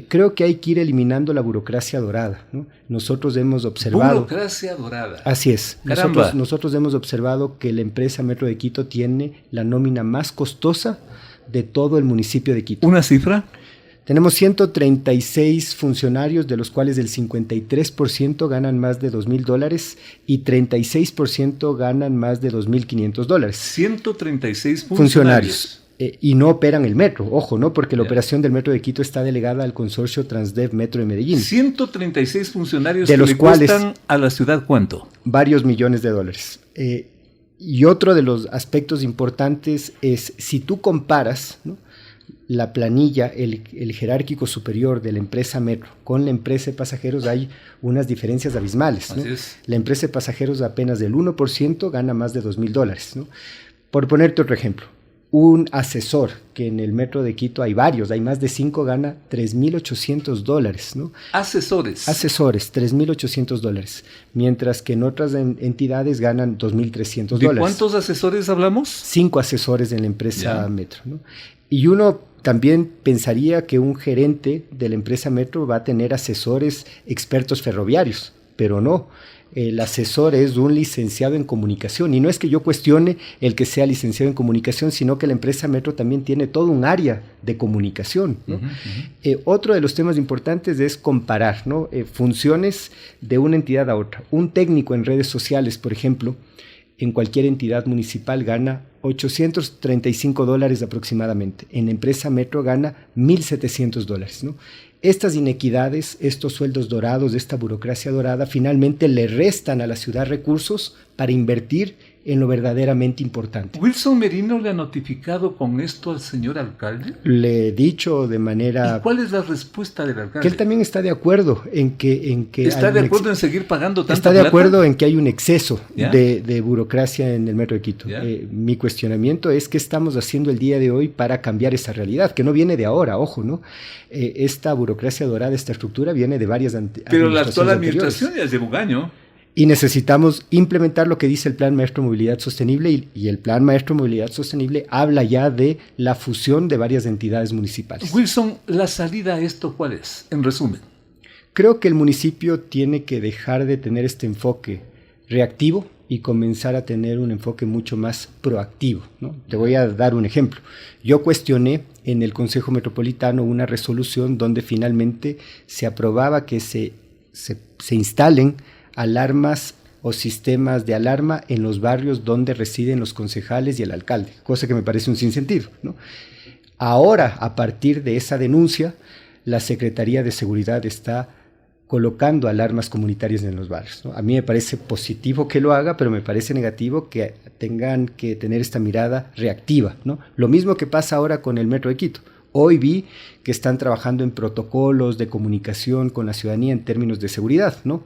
Speaker 7: Creo que hay que ir eliminando la burocracia dorada, ¿no? Nosotros hemos observado...
Speaker 2: Burocracia dorada.
Speaker 7: Así es.
Speaker 2: Caramba.
Speaker 7: Nosotros hemos observado que la empresa Metro de Quito tiene la nómina más costosa de todo el municipio de Quito.
Speaker 2: ¿Una cifra?
Speaker 7: Tenemos 136 funcionarios, de los cuales el 53% ganan más de $2,000 y 36% ganan más de $2,500.
Speaker 2: 136
Speaker 7: funcionarios. Y no operan el metro, ojo, ¿no? Porque la operación del Metro de Quito está delegada al consorcio Transdev Metro de Medellín.
Speaker 2: 136 funcionarios
Speaker 7: de los
Speaker 2: que le
Speaker 7: cuales
Speaker 2: cuestan a la ciudad, ¿cuánto?
Speaker 7: Varios millones de dólares. Y otro de los aspectos importantes es, si tú comparas, ¿no?, la planilla, el jerárquico superior de la empresa Metro con la empresa de pasajeros, hay unas diferencias abismales, ¿no?
Speaker 2: Así es.
Speaker 7: La empresa de pasajeros apenas del 1% gana más de $2,000, ¿no? Por ponerte otro ejemplo, un asesor, que en el Metro de Quito hay varios, hay más de 5, gana $3,800, ¿no?
Speaker 2: Asesores,
Speaker 7: $3,800, mientras que en otras entidades ganan $2,300.
Speaker 2: ¿De cuántos asesores hablamos?
Speaker 7: 5 asesores en la empresa Metro, ¿no? Y uno también pensaría que un gerente de la empresa Metro va a tener asesores expertos ferroviarios, pero no. El asesor es un licenciado en comunicación, y no es que yo cuestione el que sea licenciado en comunicación, sino que la empresa Metro también tiene todo un área de comunicación, ¿no? Otro de los temas importantes es comparar, ¿no?, funciones de una entidad a otra. Un técnico en redes sociales, por ejemplo, en cualquier entidad municipal gana $835 aproximadamente. En la empresa Metro gana $1,700, ¿no? Estas inequidades, estos sueldos dorados, esta burocracia dorada, finalmente le restan a la ciudad recursos para invertir en lo verdaderamente importante.
Speaker 2: ¿Wilson Merino le ha notificado con esto al señor alcalde?
Speaker 7: Le he dicho de manera...
Speaker 2: ¿Y cuál es la respuesta del alcalde?
Speaker 7: Que él también está de acuerdo en que
Speaker 2: ¿Está de acuerdo en seguir pagando tanta
Speaker 7: Está de
Speaker 2: plata?
Speaker 7: acuerdo en que hay un exceso de burocracia en el Metro de Quito. Mi cuestionamiento es qué estamos haciendo el día de hoy para cambiar esa realidad, que no viene de ahora, ojo, ¿no? Esta burocracia dorada, esta estructura viene de varias
Speaker 2: Pero la actual
Speaker 7: anteriores.
Speaker 2: administración ya lleva un año.
Speaker 7: Y necesitamos implementar lo que dice el Plan Maestro de Movilidad Sostenible, y el Plan Maestro de Movilidad Sostenible habla ya de la fusión de varias entidades municipales.
Speaker 2: Wilson, ¿la salida a esto cuál es? En resumen.
Speaker 7: Creo que el municipio tiene que dejar de tener este enfoque reactivo y comenzar a tener un enfoque mucho más proactivo, ¿no? Te voy a dar un ejemplo. Yo cuestioné en el Consejo Metropolitano una resolución donde finalmente se aprobaba que se instalen alarmas o sistemas de alarma en los barrios donde residen los concejales y el alcalde, cosa que me parece un sinsentido, ¿no? Ahora, a partir de esa denuncia, la Secretaría de Seguridad está colocando alarmas comunitarias en los barrios, ¿no? A mí me parece positivo que lo haga, pero me parece negativo que tengan que tener esta mirada reactiva, ¿no? Lo mismo que pasa ahora con el Metro de Quito. Hoy vi que están trabajando en protocolos de comunicación con la ciudadanía en términos de seguridad, ¿no?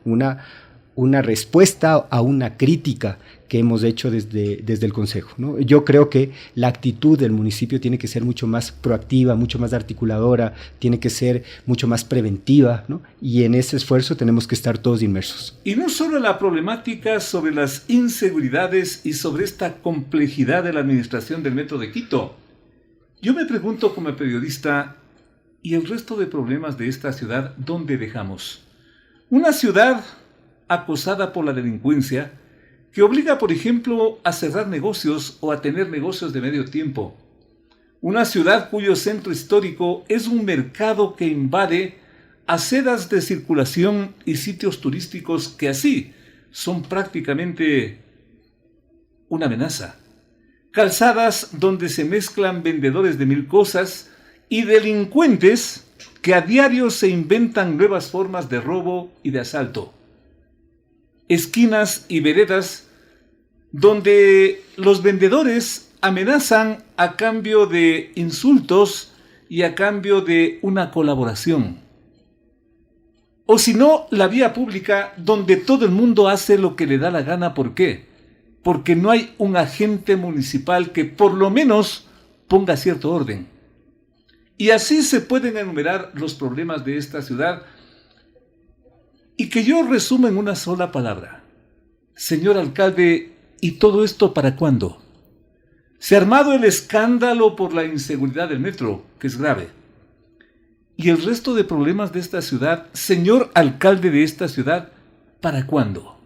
Speaker 7: Una respuesta a una crítica que hemos hecho desde el Consejo, ¿no? Yo creo que la actitud del municipio tiene que ser mucho más proactiva, mucho más articuladora, tiene que ser mucho más preventiva, ¿no? Y en ese esfuerzo tenemos que estar todos inmersos.
Speaker 2: Y no solo la problemática sobre las inseguridades y sobre esta complejidad de la administración del Metro de Quito. Yo me pregunto como periodista, ¿y el resto de problemas de esta ciudad dónde dejamos? Una ciudad acosada por la delincuencia, que obliga, por ejemplo, a cerrar negocios o a tener negocios de medio tiempo. Una ciudad cuyo centro histórico es un mercado que invade aceras de circulación y sitios turísticos que así son prácticamente una amenaza. Calzadas donde se mezclan vendedores de mil cosas y delincuentes que a diario se inventan nuevas formas de robo y de asalto. Esquinas y veredas donde los vendedores amenazan a cambio de insultos y a cambio de una colaboración. O si no, la vía pública donde todo el mundo hace lo que le da la gana. ¿Por qué? Porque no hay un agente municipal que por lo menos ponga cierto orden. Y así se pueden enumerar los problemas de esta ciudad y que yo resumo en una sola palabra. Señor alcalde, ¿y todo esto para cuándo? Se ha armado el escándalo por la inseguridad del metro, que es grave. ¿Y el resto de problemas de esta ciudad, señor alcalde de esta ciudad, para cuándo?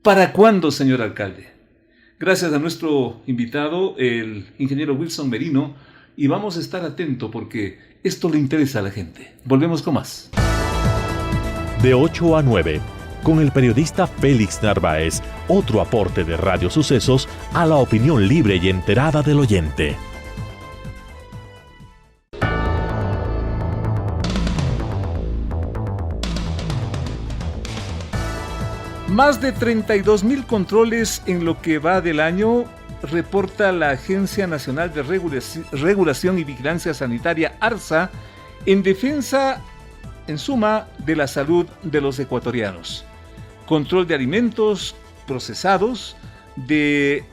Speaker 2: ¿Para cuándo, señor alcalde? Gracias a nuestro invitado, el ingeniero Wilson Merino, y vamos a estar atentos porque esto le interesa a la gente. Volvemos con más.
Speaker 1: De 8 a 9, con el periodista Félix Narváez, otro aporte de Radio Sucesos a la opinión libre y enterada del oyente.
Speaker 2: Más de 32,000 controles en lo que va del año, reporta la Agencia Nacional de Regulación y Vigilancia Sanitaria, ARSA, en defensa, en suma, de la salud de los ecuatorianos. Control de alimentos procesados, de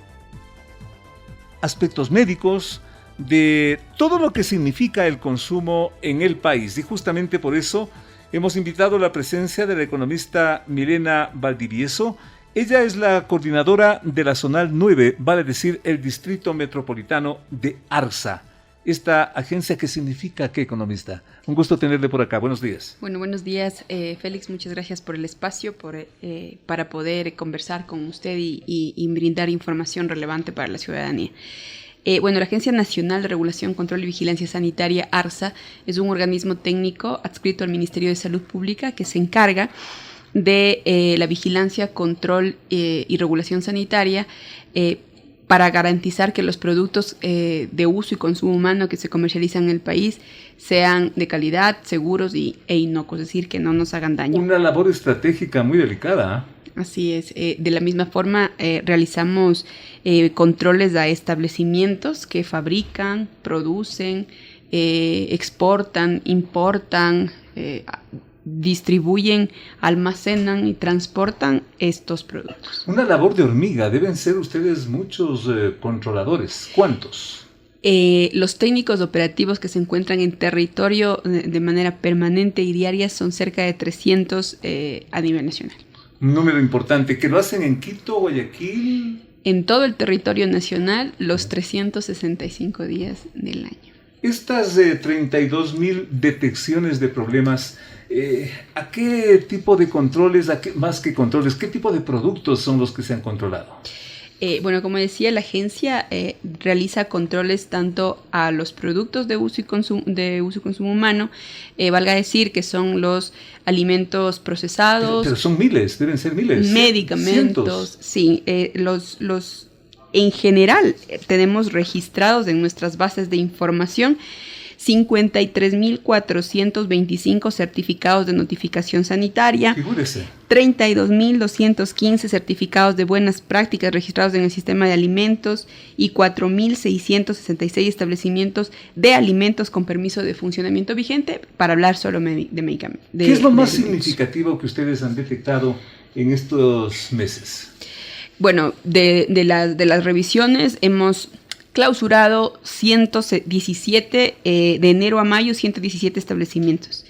Speaker 2: aspectos médicos, de todo lo que significa el consumo en el país. Y justamente por eso hemos invitado la presencia de la economista Milena Valdivieso. Ella es la coordinadora de la Zonal 9, vale decir, el Distrito Metropolitano de ARSA. Esta agencia, ¿qué significa qué, economista? Un gusto tenerle por acá. Buenos días.
Speaker 8: Bueno, buenos días, Félix. Muchas gracias por el espacio, para poder conversar con usted y brindar información relevante para la ciudadanía. La Agencia Nacional de Regulación, Control y Vigilancia Sanitaria, ARSA, es un organismo técnico adscrito al Ministerio de Salud Pública que se encarga de la vigilancia, control y regulación sanitaria para garantizar que los productos de uso y consumo humano que se comercializan en el país sean de calidad, seguros e inocuos, es decir, que no nos hagan daño.
Speaker 2: Una labor estratégica muy delicada, ¿eh?
Speaker 8: Así es. De la misma forma, realizamos controles a establecimientos que fabrican, producen, exportan, importan, distribuyen, almacenan y transportan estos productos.
Speaker 2: Una labor de hormiga. Deben ser ustedes muchos controladores. ¿Cuántos?
Speaker 8: Los técnicos operativos que se encuentran en territorio de manera permanente y diaria son cerca de 300 a nivel nacional.
Speaker 2: Un número importante. ¿Que lo hacen en Quito, Guayaquil?
Speaker 8: En todo el territorio nacional, los 365 días del año.
Speaker 2: Estas 32,000 detecciones de problemas, ¿a qué tipo de controles, más que controles, qué tipo de productos son los que se han controlado?
Speaker 8: Bueno, como decía, la agencia realiza controles tanto a los productos de uso y consumo humano, valga decir que son los alimentos procesados.
Speaker 2: Pero son miles, deben ser miles.
Speaker 8: Medicamentos, sí. En general, tenemos registrados en nuestras bases de información 53.425 certificados de notificación sanitaria,
Speaker 2: Figúrese.
Speaker 8: 32.215 certificados de buenas prácticas registrados en el sistema de alimentos y 4.666 establecimientos de alimentos con permiso de funcionamiento vigente, para hablar solo de medicamentos.
Speaker 2: ¿Qué es lo más significativo que ustedes han detectado en estos meses?
Speaker 8: Bueno, de las revisiones hemos clausurado 117, de enero a mayo, 117 establecimientos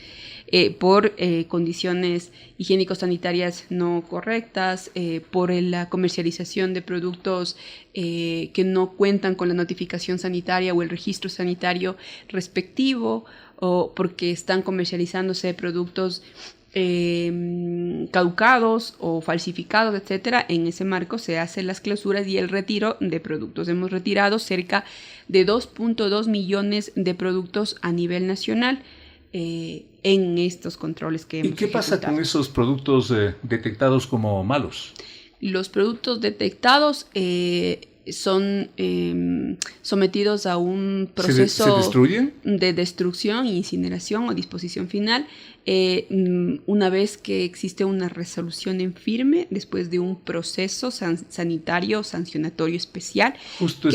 Speaker 8: por condiciones higiénico-sanitarias no correctas, por la comercialización de productos que no cuentan con la notificación sanitaria o el registro sanitario respectivo, o porque están comercializándose productos caducados o falsificados, etcétera. En ese marco se hacen las clausuras y el retiro de productos. Hemos retirado cerca de 2.2 millones de productos a nivel nacional en estos controles que hemos
Speaker 2: ¿Y qué pasa
Speaker 8: ejecutado.
Speaker 2: con esos productos detectados como malos?
Speaker 8: Los productos detectados son sometidos a un proceso
Speaker 2: ¿Se destruyen?
Speaker 8: de destrucción, incineración o disposición final una vez que existe una resolución en firme después de un proceso sanitario sancionatorio especial.
Speaker 2: Justo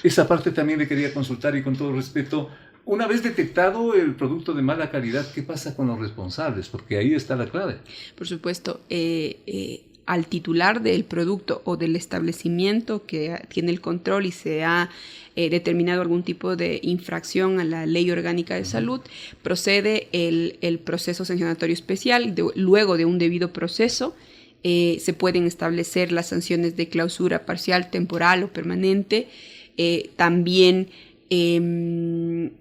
Speaker 2: esa parte también le quería consultar, y con todo respeto, una vez detectado el producto de mala calidad, ¿qué pasa con los responsables? Porque ahí está la clave.
Speaker 8: Por supuesto, al titular del producto o del establecimiento que tiene el control y se ha determinado algún tipo de infracción a la Ley Orgánica de Salud, procede el proceso sancionatorio especial. Luego de un debido proceso, se pueden establecer las sanciones de clausura parcial, temporal o permanente. También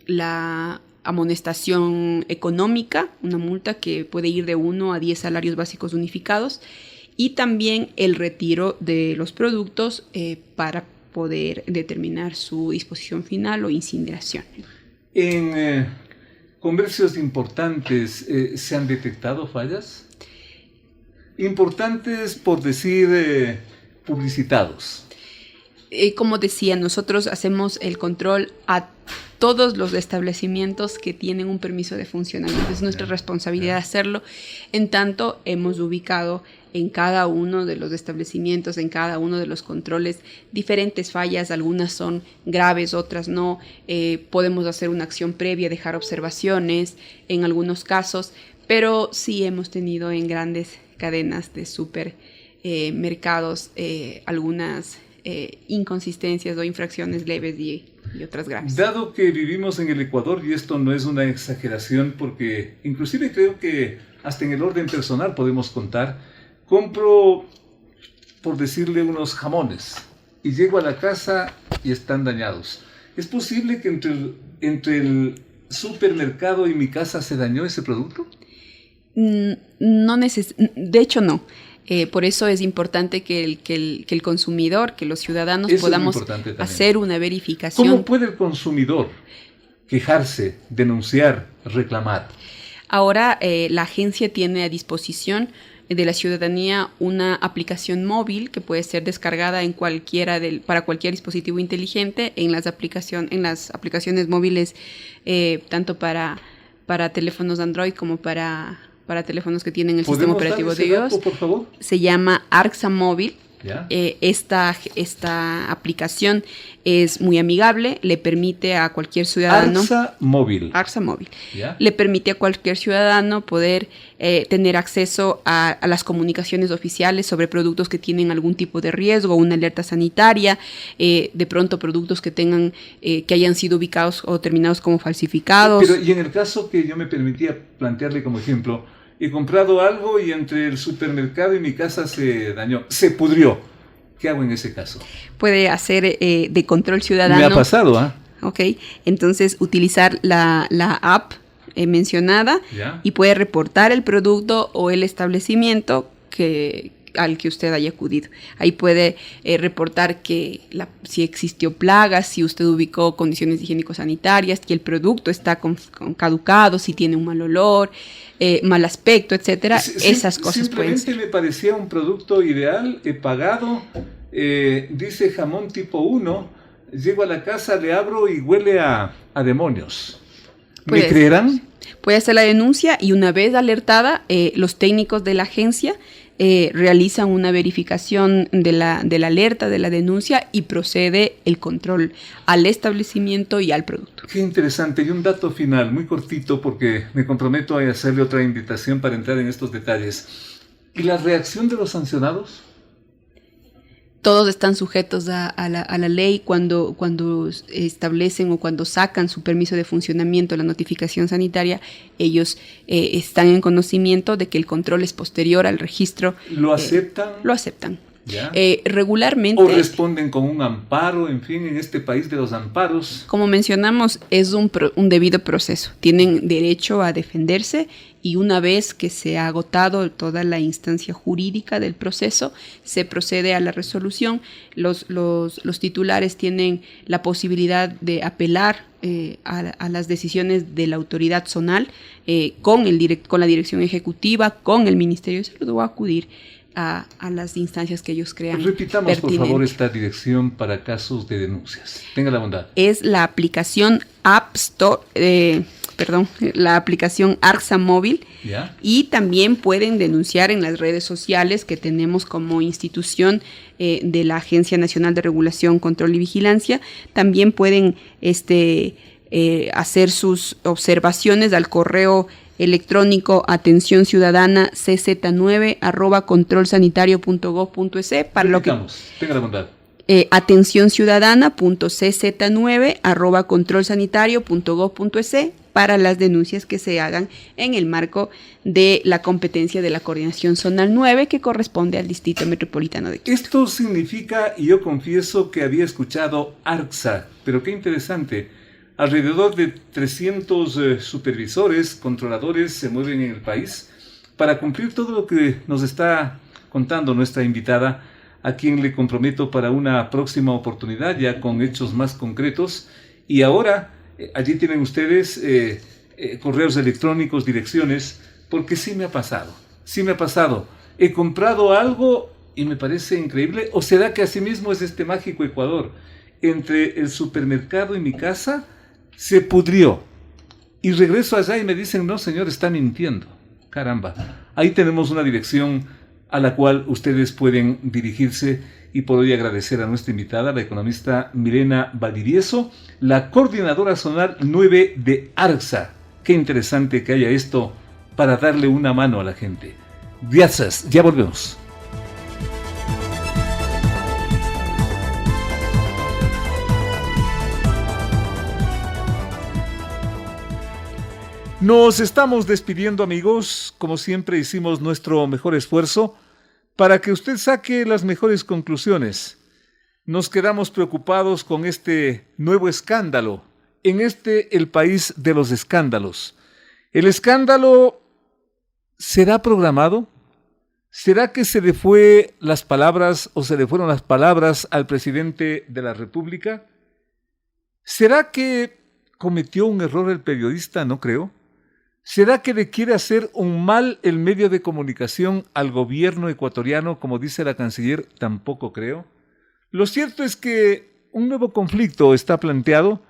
Speaker 8: la amonestación económica, una multa que puede ir de 1 a 10 salarios básicos unificados, y también el retiro de los productos para poder determinar su disposición final o incineración.
Speaker 2: En comercios importantes, ¿se han detectado fallas? Importantes, por decir, publicitados.
Speaker 8: Como decía, nosotros hacemos el control a todos los establecimientos que tienen un permiso de funcionamiento. Es nuestra responsabilidad hacerlo. En tanto, hemos ubicado en cada uno de los establecimientos, en cada uno de los controles, diferentes fallas. Algunas son graves, otras no. Podemos hacer una acción previa, dejar observaciones en algunos casos, pero sí hemos tenido en grandes cadenas de supermercados algunas inconsistencias o infracciones leves y otras graves.
Speaker 2: Dado que vivimos en el Ecuador, y esto no es una exageración, porque inclusive creo que hasta en el orden personal podemos contar, compro, por decirle, unos jamones y llego a la casa y están dañados. ¿Es posible que entre el supermercado y mi casa se dañó ese producto?
Speaker 8: De hecho, no. Por eso es importante que el consumidor, que los ciudadanos
Speaker 2: eso
Speaker 8: podamos hacer una verificación.
Speaker 2: ¿Cómo puede el consumidor quejarse, denunciar, reclamar?
Speaker 8: Ahora la agencia tiene a disposición de la ciudadanía una aplicación móvil que puede ser descargada en para cualquier dispositivo inteligente, en las aplicaciones móviles, tanto para teléfonos Android como para teléfonos que tienen el sistema operativo de iOS.
Speaker 2: Por favor?
Speaker 8: Se llama Arxa Móvil. Esta aplicación es muy amigable, le permite a cualquier ciudadano...
Speaker 2: Arxa Móvil.
Speaker 8: Le permite a cualquier ciudadano poder tener acceso a las comunicaciones oficiales sobre productos que tienen algún tipo de riesgo, una alerta sanitaria, de pronto productos que tengan que hayan sido ubicados o terminados como falsificados.
Speaker 2: Pero, y en el caso que yo me permitía plantearle como ejemplo, he comprado algo y entre el supermercado y mi casa se dañó, se pudrió. ¿Qué hago en ese caso?
Speaker 8: Puede hacer de control ciudadano.
Speaker 2: Me ha pasado, ¿ah?
Speaker 8: Ok, entonces utilizar la app mencionada y puede reportar el producto o el establecimiento que al que usted haya acudido. Ahí puede reportar que si existió plagas, si usted ubicó condiciones higiénico-sanitarias, que el producto está caducado, si tiene un mal olor, mal aspecto, etcétera. Esas cosas pueden ser.
Speaker 2: Simplemente me parecía un producto ideal, he pagado, dice jamón tipo 1, llego a la casa, le abro y huele a demonios. ¿Me creerán?
Speaker 8: Puede hacer la denuncia y una vez alertada, los técnicos de la agencia realizan una verificación de la alerta, de la denuncia, y procede el control al establecimiento y al producto.
Speaker 2: Qué interesante. Y un dato final, muy cortito, porque me comprometo a hacerle otra invitación para entrar en estos detalles. ¿Y la reacción de los sancionados?
Speaker 8: Todos están sujetos a la ley cuando establecen o cuando sacan su permiso de funcionamiento, la notificación sanitaria. Ellos están en conocimiento de que el control es posterior al registro.
Speaker 2: ¿Lo aceptan?
Speaker 8: Lo aceptan.
Speaker 2: ¿Ya?
Speaker 8: Regularmente.
Speaker 2: ¿O responden con un amparo? En fin, en este país de los amparos.
Speaker 8: Como mencionamos, es un debido proceso. Tienen derecho a defenderse, y una vez que se ha agotado toda la instancia jurídica del proceso, se procede a la resolución. Los titulares tienen la posibilidad de apelar a las decisiones de la autoridad zonal con la dirección ejecutiva, con el Ministerio de Salud, o acudir a las instancias que ellos crean.
Speaker 2: Repitamos,
Speaker 8: pertinente.
Speaker 2: por favor, esta dirección para casos de denuncias. Tenga la bondad.
Speaker 8: Es la aplicación la aplicación ARCSA móvil.
Speaker 2: ¿Ya?
Speaker 8: Y también pueden denunciar en las redes sociales que tenemos como institución de la Agencia Nacional de Regulación, Control y Vigilancia. También pueden hacer sus observaciones al correo electrónico atención ciudadana cz9@controlsanitario.gov.es para lo que
Speaker 2: tenga la bondad.
Speaker 8: atencionciudadana.cz9@controlsanitario.gov.es para las denuncias que se hagan en el marco de la competencia de la Coordinación Zonal 9, que corresponde al Distrito Metropolitano de Quito.
Speaker 2: Esto significa, y yo confieso que había escuchado ARCSA, pero qué interesante. Alrededor de 300 supervisores, controladores se mueven en el país para cumplir todo lo que nos está contando nuestra invitada, a quien le comprometo para una próxima oportunidad, ya con hechos más concretos. Y ahora, allí tienen ustedes correos electrónicos, direcciones, porque sí me ha pasado. He comprado algo y me parece increíble. ¿O será que así mismo es este mágico Ecuador? Entre el supermercado y mi casa se pudrió. Y regreso allá y me dicen, no señor, está mintiendo. Caramba. Ahí tenemos una dirección a la cual ustedes pueden dirigirse, y por hoy agradecer a nuestra invitada, la economista Milena Valdivieso, la coordinadora zonal 9 de ARCSA. Qué interesante que haya esto para darle una mano a la gente. Gracias, ya volvemos. Nos estamos despidiendo, amigos. Como siempre, hicimos nuestro mejor esfuerzo para que usted saque las mejores conclusiones. Nos quedamos preocupados con este nuevo escándalo, el país de los escándalos. ¿El escándalo será programado? ¿Será que se le fue las palabras o se le fueron las palabras al presidente de la República? ¿Será que cometió un error el periodista? No creo. ¿Será que le quiere hacer un mal el medio de comunicación al gobierno ecuatoriano, como dice la canciller? Tampoco creo. Lo cierto es que un nuevo conflicto está planteado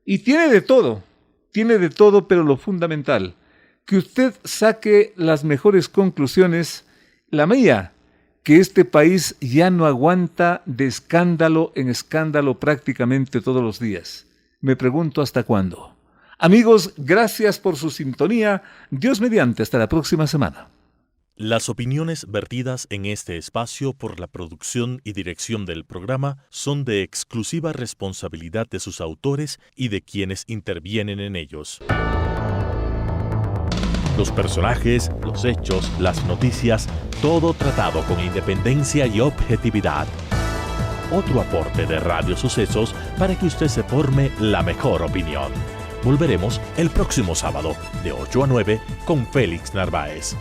Speaker 2: y tiene de todo, pero lo fundamental, que usted saque las mejores conclusiones. La mía, que este país ya no aguanta de escándalo en escándalo prácticamente todos los días. Me pregunto hasta cuándo. Amigos, gracias por su sintonía. Dios mediante, hasta la próxima semana.
Speaker 1: Las opiniones vertidas en este espacio por la producción y dirección del programa son de exclusiva responsabilidad de sus autores y de quienes intervienen en ellos. Los personajes, los hechos, las noticias, todo tratado con independencia y objetividad. Otro aporte de Radio Sucesos para que usted se forme la mejor opinión. Volveremos el próximo sábado de 8 a 9 con Félix Narváez.